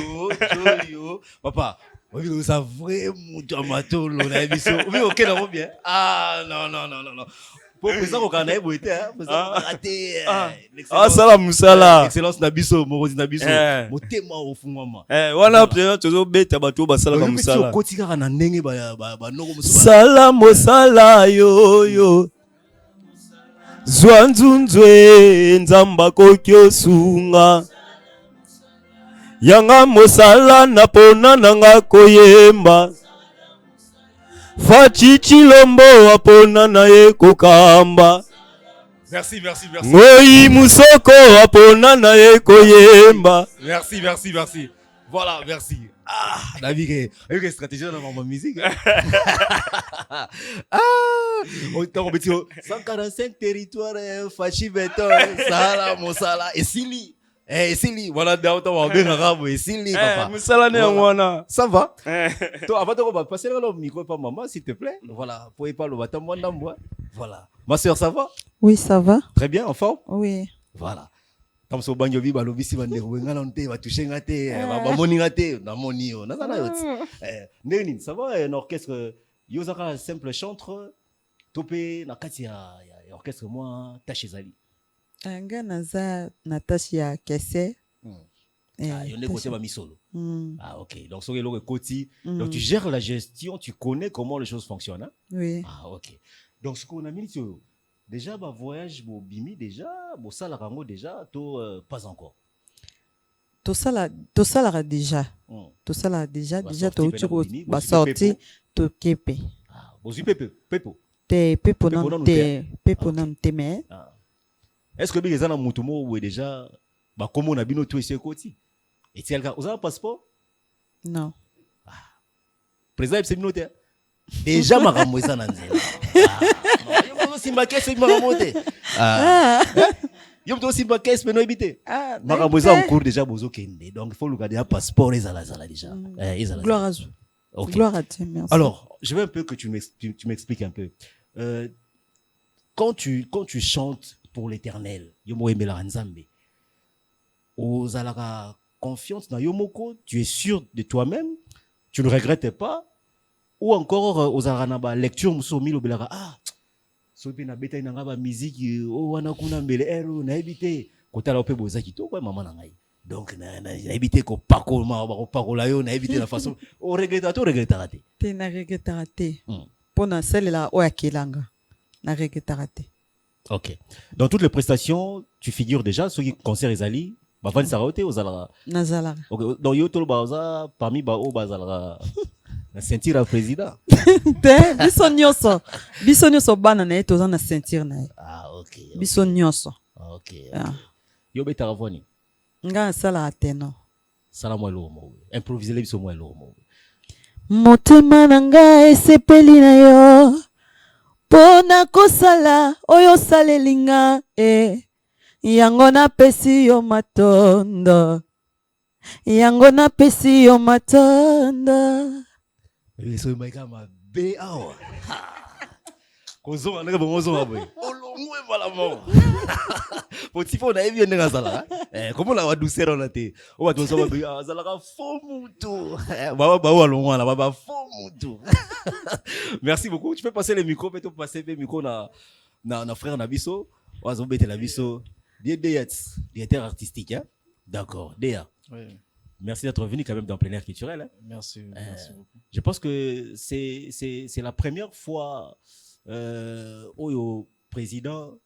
Papa, oui, ça vraiment amateur la émission. Oui, ok, non, bien. Ah, non. Pour ça, on a été, raté. Sala musala. Excellence Nabiso, Morosi Nabiso. Motema au fond, maman. Wana président tozo beta bato basala ba musala. Kotika na ndenge ba noko musala. Sala mosala yo. Zwanzunzwe nzamba kokyo sunga. Yanga mosala na pona nanga koyemba. Fachichi lombo apona na ye kokamba. Merci. Ngoi musoko apona na ye koyemba. Merci. Voilà, merci. Ah, la vie que stratégie dans ma musique. On peut dire 145 territoires fachi beton, sala mosala et sili. Sili, voilà on bien arabe et sili papa. Musala ne ngwana. Ça va? Toi avant de passer le micro par maman s'il te plaît. Voilà, pour y parler bâton moi d'ambois. Voilà. Ma sœur, ça va? Oui, ça va. Très bien, en forme? Oui. Voilà. Comme ça, banjo bi balobi si bande wenga nte ba toucher ngate ba moni ngate na moni yo na sana yot. Neni, ça va un orchestre yozaka simple chantre topé na kati ya orchestre moi tache ezali. Anga naza Natasha ya kese. Yone côté ba misolo. Ah OK. Donc so le koti. Donc tu gères la gestion, tu connais comment les choses fonctionnent hein? Oui. Ah OK. Donc ce qu'on a mis déjà bah voyage bo bimi déjà bo sala rango déjà to pas encore. To sala déjà. To sala déjà to utiko ba sorti to kepe. Ah, bozu pepo. Te pepo nam te me. Est-ce que bien ezana mutumo ou déjà ba komo na bino to ese koti? Et tu as un passeport? Non. Président c'est bino te. Déjà makambo ezana nzela. Simba kese maramote yom to simba kese mais no habité makambo za en cours déjà bozo kende donc il faut le garder un passeport ezala déjà gloire à Dieu. Okay. Gloire à Dieu, merci. Alors je veux un peu que tu m'expliques un peu quand tu chantes pour l'Éternel yomo emela nzambe ozalaka confiance na yomoko, tu es sûr de toi-même, tu ne regrettes pas, ou encore ozalaka na ba lecture musomi lobelaka sopi na beta inanga ba musique wana kuna mbele ero na ebité kotala ope boza kitoko mama na ngai donc na ebité ko pakola ba ko pakola yo na ebité la façon o regretta raté te na regretta raté pona celle-là o yakelanga na regretta raté. OK. Dans toutes les prestations tu figures déjà ceux qui concert ezali ba van saraote ozala nazala. OK, donc yo tolo baza parmi ba o bazala na sentir le président. Biso nyonso bana na ye toza na sentir na ye. OK. Biso nyonso. OK. Yo beta ravoni. Nga sala ateno. Sala mo lo mo. Improviser biso mo lo mo. Motema na nga esepeli na yo. Pona kosala oyo salelinga yango na pesi yo matondo. Yango na pesi yo matondo. So maika mabe awa. Kozo na bongo zo mabe. Olongwe bala mo. Potifo na evi ndenga sala. Comment la douceur on a été. O ba tozo mabe azala ka fomuto. Ba olongwa na ba fomuto. Merci beaucoup. Tu peux passer le micro, peut-être passer le micro na frère Nabiso. Oazo bete la biso. Directeur artistique hein. D'accord. Déa. Oui. Merci d'être venu quand même dans plein air culturel. Hein. Merci beaucoup. Je pense que c'est la première fois au président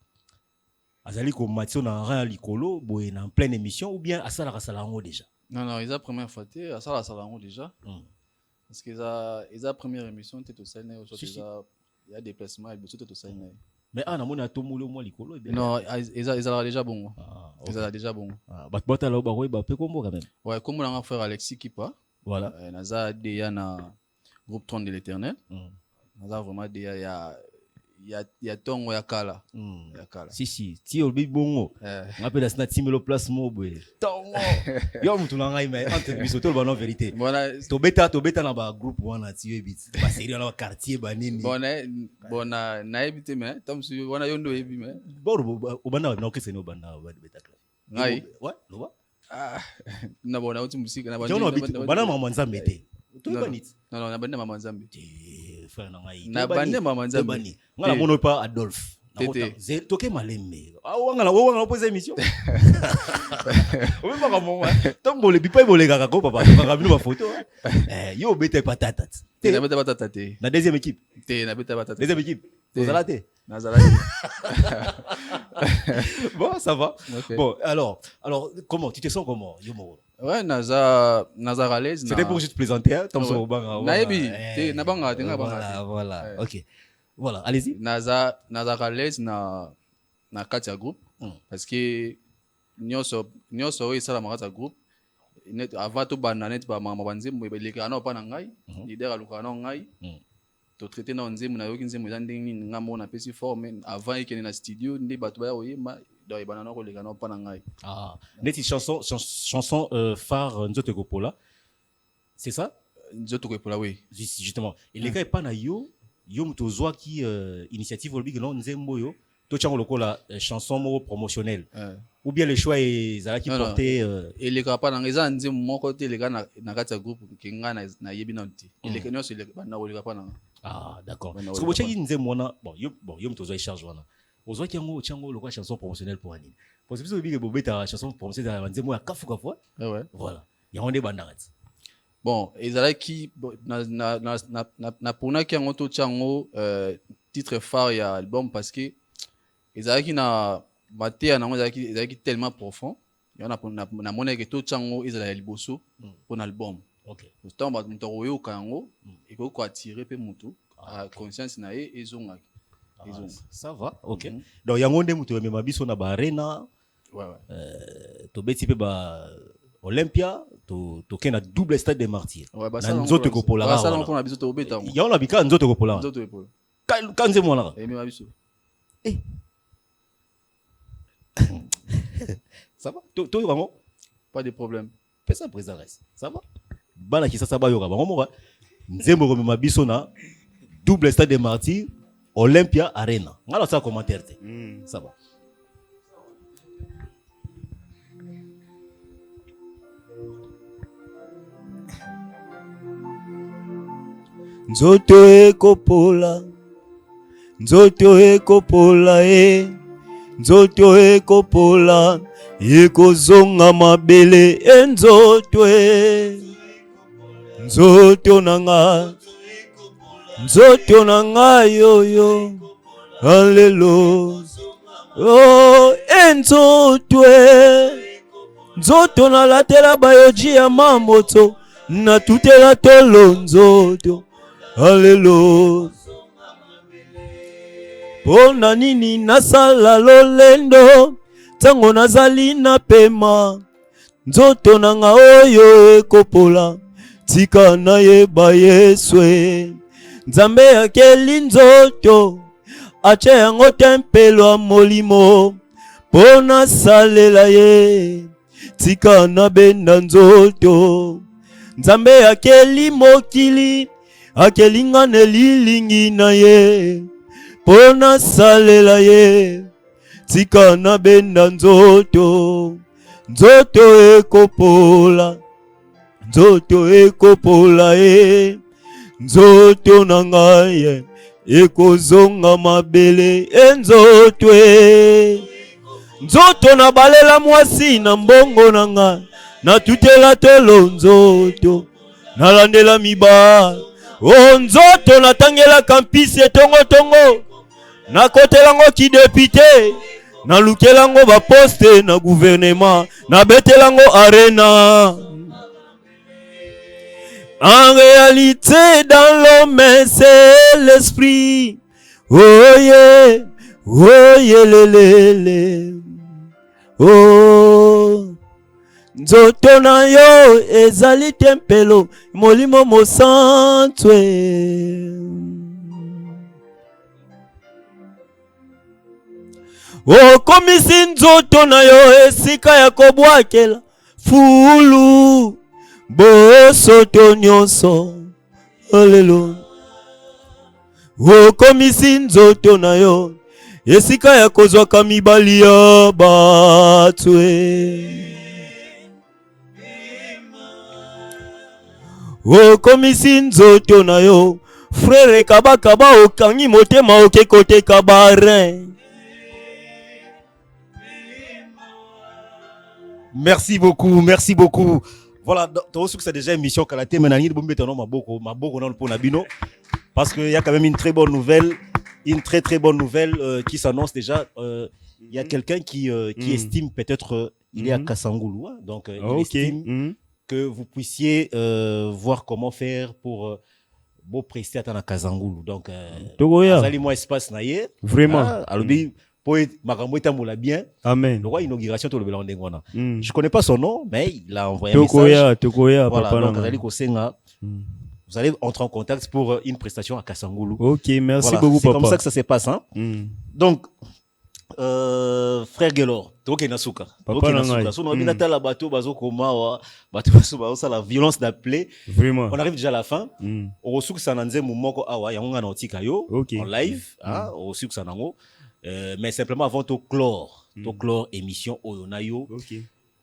Azali ko matio na ran likolo boye na pleine émission ou bien asala salango déjà. Non, ils a première fois asala salango déjà. Parce que ils a première émission t'es au Sénégal aujourd'hui il y a déplacement et tout au Sénégal. Mais na mona to mulo mo likolo non ils a déjà bon. Ils a déjà bon. Bata la ba pe kombo quand même. Ouais, comme mon frère Alexis Kipa. Voilà. Naza deya na groupe Trône de l'Éternel. Naza vraiment il y a tongo ya kala. Ya kala. Si ti obi bongo. Ngape da sna timelo place mobwe. Tongo. Yo mutu na ngai mais entre biso to ba vérité. To beta na ba groupe wana ti ebit. Ba série na ba quartier ba nini. Bona na ebite mais tom su wana yondo ebi mais. Bon obana na okese no bana ba beta club. Ngai. Ouais, no ba. Na bona uti musika na bana mama nzambe te. Non, na bande mama nzambe. Frère na ngai. Na bande mama nzambe. Ngala mono pa Adolphe. Toke malembe. Wangala pose émission. Obe baka moma. Tombo le bipa bolé kaka ko papa. Kaka bino ba photo. Yo bete patata. Na bete patata te. Na deuxième équipe. Na bete patata. Deuxième équipe. Nazalate. Bon, ça va. Okay. Bon, alors, comment tu te sens comment, Yomo? Ouais, Naza à l'aise. C'était pour juste plaisanter, hein? Voilà. Ok. Voilà, allez-y. Naza à l'aise na Katia groupe parce que nyoso ça la Katia groupe net avant tout bananet ba mama banzembo le kana pa na ngai leader alukana ngai to traiter na nzembo na yoki nzembo za ndenge nini ngambo na pesi forme avant ikene na studio ndi bato ba oyema do banana ko le kana pa na ngai neti chanson phare Nzoto Kopola, c'est ça? Nzoto Kopola, oui, justement et les gars pas na yo mutozwa ki initiative olbi que non nzembo yo to chango lokola chanson mo promotionnelle ou bien le choix ezala ki porter et les gars pas na ngeza nzembo moko te les gars na kati groupe kinga na yebi nanti et les gars c'est les bana ko les gars pas na d'accord parce que bo cheki nzembo na bon yo mutozwa charge wana ozwa ki yango chango lokola chanson promotionnelle pour anini parce que biso bi ke bo beta chanson promotionnelle ya nzembo ya kafuka fois voilà yango nde bandangati. Bon, ezalaki na pona ki yango to chango titre phare ya album parce que ezalaki na matea nango ezalaki tellement profond ya na mona ke to chango ezala liboso pour album. OK. Pourtant ba muto oyo kango et ko attirer pe mutu a conscience na e ezonga. Ça va. OK. Donc yango nde muto mema biso na ba arena. Ouais. To beti pe ba Olympia to kena double stade des martyrs. Ouais, na Nzoto Kopola. Ba ça on a biso to beta. Ya on a bika Nzoto Kopola. Nzoto Kopola. Kanze mwana. Et mema biso. Ça va? To vraiment pas de problème. Fais ça présent reste. Ça va? Bana ki ça ba yoka bango moka. Nzembo ko mema biso na double stade des martyrs Olympia Arena. Ngala ça commentaire te. Ça va. Nzoto ekopola Nzoto ekopola ekozonga mabele enzoto nanga yoyo hallelujah nzoto nalatela bayoji ya mamboto natutela tolo nzoto hallelujah pona nini nasala lolendo tango nazali na pema nzoto nanga oyo ekopola tika na yeba yeswe nzambe akeli nzoto ache yango tempelo ya molimo pona salela ye tika na benda nzoto nzambe akeli mokili akelinga nelilingi na ye pona salela ye tika na benda nzoto ekopola ye nzoto na ngai ekozonga mabele enzoto nzoto na balela mwasi na mbongo na ngai natutela tolo nzoto nalandela mibala nzoto natangela kampisi etongotongo nakotelango kidepite nalukelango baposte na gouvernement nabetelango arena. En réalité dans l'homme c'est l'esprit oh yeah lelele nzoto na yo ezali tempelo molimo mosantwe okomisi nzoto na yo esika ya kobwakela fulu bosoto nyonso olelo okomisi nzoto na yo esika ya kozwaka mibali ya batwe okomisi nzoto na yo frere kabakaba okangi motema okekoteka barin. Merci beaucoup, merci beaucoup. Voilà, tu sais que c'est déjà une mission qu'à la tête, mais n'ani de bombe ton nom maboko non pour Nabino, parce qu'il y a quand même une très bonne nouvelle, très bonne nouvelle qui s'annonce déjà. Il y a quelqu'un qui estime peut-être il est à Kassangoulou, hein, donc il estime que vous puissiez voir comment faire pour beau prester à Kassangoulou. Donc, allez moi espace naïe. Vraiment. Alors bien. Amen. Le roi inauguration tout le Bélandengona. Je connais pas son nom, mais il a envoyé un message. Tokoya, voilà, papa. Donc, vous allez entrer en contact pour une prestation à Kassangoulou. Ok, merci voilà, beaucoup, c'est papa. comme ça que ça se passe. Hein? Donc, frère Gelor, Toke Nasuka. Papa Nasuka. Si on a bien la bateau, la violence d'appeler. Vraiment. On arrive déjà à la fin. Au reçu que ça n'a pas moment awa yangonga nautika yo en live. Au reçu que ça n'a mais simplement avant de clore émission Oyonayo,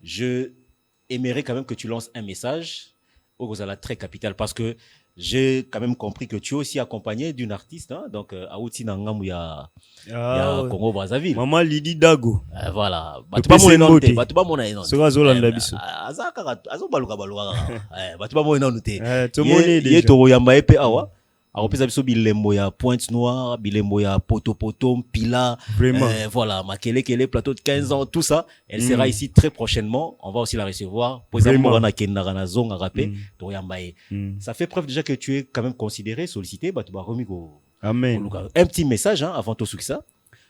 je aimerais quand même que tu lances un message au Gozala très capital parce que j'ai quand même compris que tu es aussi accompagné d'une artiste, hein, donc à Outi Nangamou ya Congo Brazzaville. Maman Lydie Dago. Voilà. Batuba mon énonte. Batuba mon énonte. Sera Zolanda biso. Azaka azobaluka baluka. Batuba mon énonte. Tout le monde est déjà. Yeto yamba epe awa. Aropesa biso bilembo ya Pointe Noire, bilembo ya Poto Pila. Vraiment. Voilà, Makele plateau de 15 ans, tout ça. Elle sera ici très prochainement. On va aussi la recevoir. Ça fait preuve déjà que tu es quand même considéré, sollicité. Amen. Un petit message hein, avant tout ça.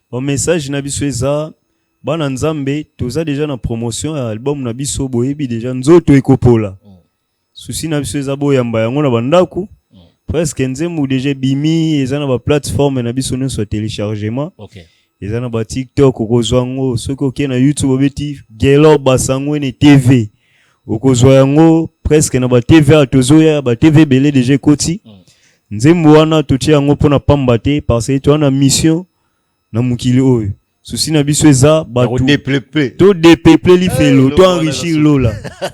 Bon message nabiso eza bana nzambe toza déjà na promotion ya album nabiso boyebi déjà nzoto ekopola. Souci nabiso eza boyamba yango na bandako. Presque nzembo déjà bimi eza na ba plateforme na biso nyonso téléchargement. OK. Eza na ba TikTok okozwa yango soki oke na YouTube obeti Gelor Basangwene TV. Okozwa yango presque na ba TV atozoya ba TV belé déjà koti. Nzembo wana totia yango pona pamba te parce que to na mission na mukili oyo. Souci na biso eza bato to dépeuple li felo to enrichir lola.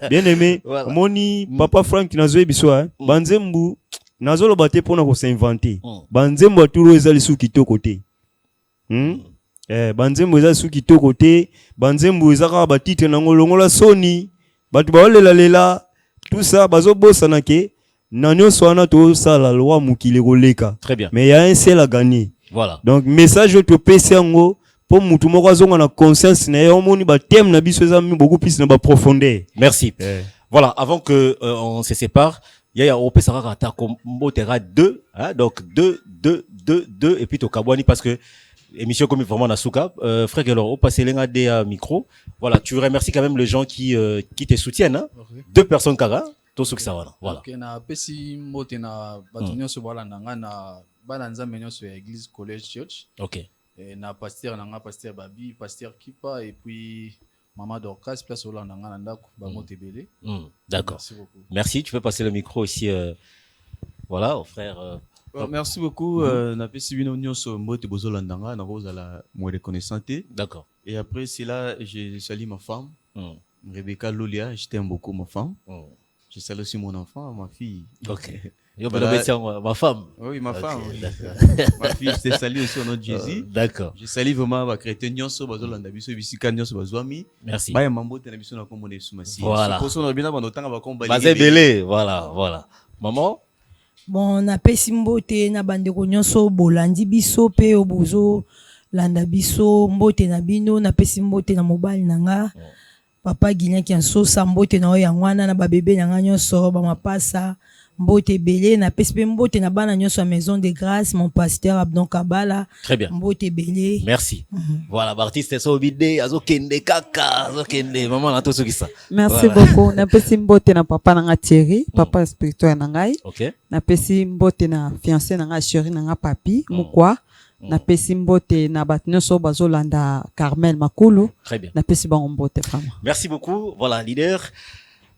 Bien aimé, moni papa Frank nazoe biso hein. Banzembu nazolo bate pona ko s'inventer. Banzembo aturo eza lisu kitoko te. Banzembo eza lisu kitoko te, banzembo eza ka ba titre nango longola soni. Batu ba lela tout ça bazo bosana ke na nyonso wana to sala loi mukili koleka. Très bien. Mais il y a un seul à gagner. Voilà. Donc message to pesi yango pour mutu moko azonga na conscience na yo moni ba thème na biso eza beaucoup plus na ba profondeur. Merci. Voilà, avant que on se sépare, il y a Ope Saraka ta Mbotera 2 hein, donc 2 et puis to Kabwani parce que émission comme vraiment Nasuka frère Gelor au passé lenga des micro. Voilà, tu remercies quand même les gens qui te soutiennent hein. Okay. 2 personnes kara to sukisa voilà. OK na pesi mbote na batunyo so bala nanga na bana nzambe nyoso ya église college church. OK. Et na pasteur nanga pasteur Babi, pasteur Kipa et puis Maman Dorcas place au nanga ndako bango tebele. D'accord. Merci beaucoup. Merci, tu peux passer le micro aussi voilà au frère merci beaucoup na pesi bino nyonso mbote bozolandanga na kozala mo reconnaissant. D'accord. Et après c'est là je salue ma femme Rebecca Lolia, je t'aime beaucoup ma femme. Je salue aussi mon enfant, ma fille. OK. Ma femme. Oui, ma femme. Ma fille, je te salue aussi au nom de Jésus. D'accord. Je salue vraiment ma chrétien nyonso bazolanda biso bisika nyonso bazwami. Merci. Ba mambo te na biso na kombo na Yesu Masi. Voilà. Pour son bina bandotanga ba komba. Bazebele, voilà. Maman. Bon, na pesi mbote na bandeko nyonso bolandi biso pe obozo landa biso mbote na bino na pesi mbote na mobile nanga. Papa Guignaki Anso Sambote na oyangwana na babebe nanga nyonso ba mapasa mbote belé na pespe mbote na bana nyonso à maison de grâce mon pasteur Abdon Kabala. Très bien. Mbote belé. Merci. Voilà, artiste so bidé azokende kaka azokende maman na to sokisa. Merci beaucoup. Na pesi mbote na papa na nga Thierry, papa spirituel na ngai. OK. Na pesi mbote na fiancé na nga chéri na nga papi mukwa. Na pesi mbote na bat nyonso bazolanda Carmel Makulu. Très bien. Na pesi bango mbote vraiment. Merci beaucoup. Voilà, leader.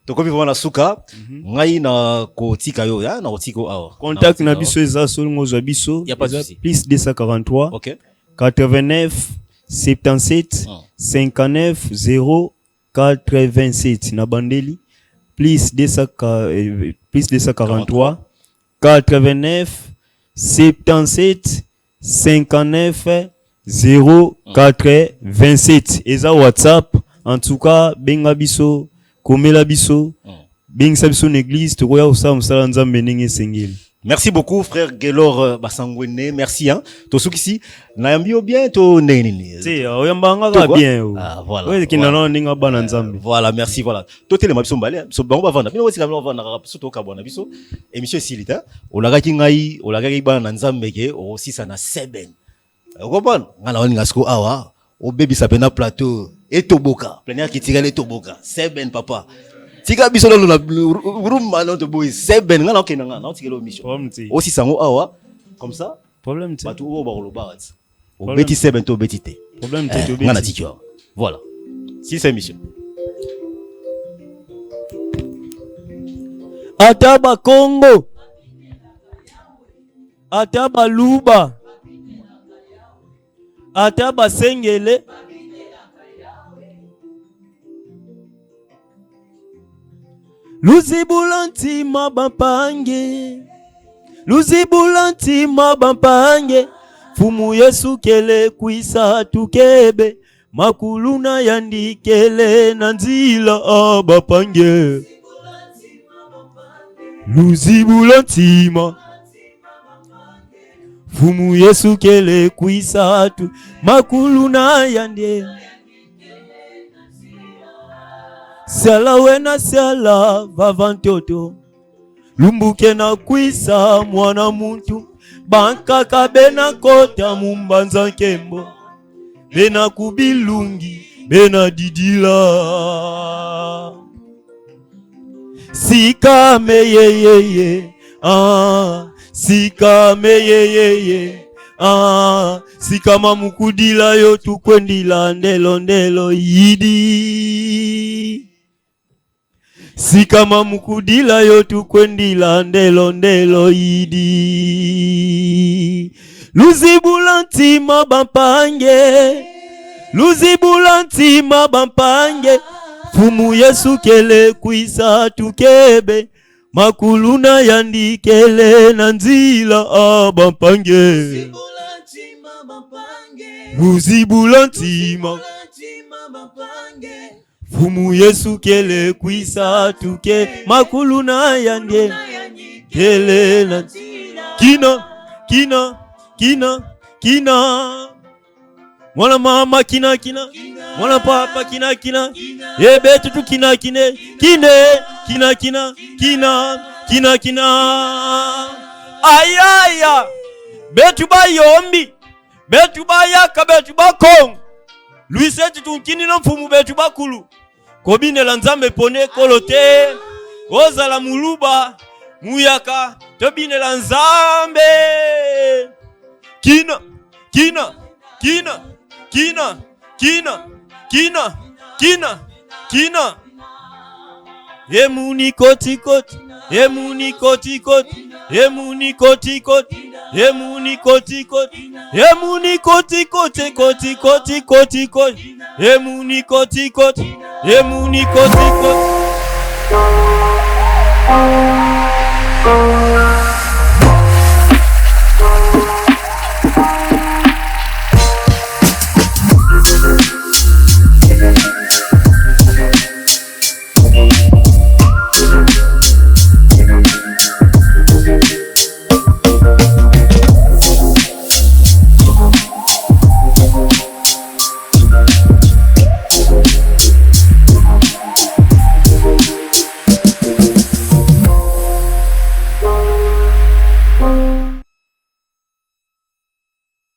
Tokomi vraiment na suka. Ngai na kotika yo ya na otiko awa. Contact na biso eza solongo za biso. Y a pas de souci. Plus 243. OK. 89 77 59 0 87 na bandeli. Plus 243 89 77 59 087 eza WhatsApp. En tout cas benga biso komela biso bengisa biso na église tokoya osala mosala nzambe ndenge esengeli. Merci beaucoup frère Gelor Basangwene, merci hein. To sukisi na yambio bien to neni. Si oyambanga ka bien. Ah voilà. Ouais kinana ndinga bana nzambe. Voilà, merci voilà. To tele mabiso mbale, so bango bavanda. Bino wesi kamela bavanda so to kabona biso. Émission silita. Olaga kingai, olaga bana nzambe ke o sisa na 7. Okopana ngana woni ngasko awa. O baby sapena plateau et toboka. Plenia ki tigale toboka. 7 papa. Tika biso na room manon to boy 7 ngana okenanga na tigelo mission. Aussi sango awa comme ça. Problème ti. Batu o ba lo bat. O beti 7 to betite. Problème ti to beti. Ngana tikyo. Voilà. Si c'est mission. Ataba Congo. Ataba Luba. Ataba Sengele. Luzibulanti mabampange. Luzibulanti mabampange. Fumu Yesu kele kuisa tukebe. Makuluna yandikele nanzila abapange. Luzibulanti ma. Fumu Yesu kele kuisa tu. Makuluna yandikele. Siala wena siala vavantoto. Lumbuke na kwisa mwana muntu. Banka kabena kota mumbanza nkembo. Bena kubilungi, bena didila. Sika meyeyeye. Sika meyeyeye. Sika mamukudila yo tukwendila ndelo ndelo yidi. Sikama mukudila yo tukwendila ndelo ndelo yidi. Luzibulanti mabampange. Luzibulanti mabampange. Fumu Yesu kele kuisa tukebe. Makuluna yandikele nanzila abampange. Luzibulanti mabampange. Fumu Yesu kele kuisa tuke. Makuluna yandie kele na kina kina kina kina. Mwana mama kina kina. Mwana papa kina kina. Betu tu kina kine kine kina kina kina kina kina. Ayaya betu ba yombi betu ba yaka betu ba kong. Luiseti tunkini na mfumu betu bakulu. Kobine la nzambe pone kolote. Oza la muluba. Muyaka. Tobine la nzambe. Kina. Kina. Kina. Kina. Kina. Kina. Kina. Kina. Emuni koti koti. Emuni koti koti. Emuni koti koti. Emuni koti koti. Emuni koti koti koti koti koti koti. Emuni koti koti. Emuni koti koti.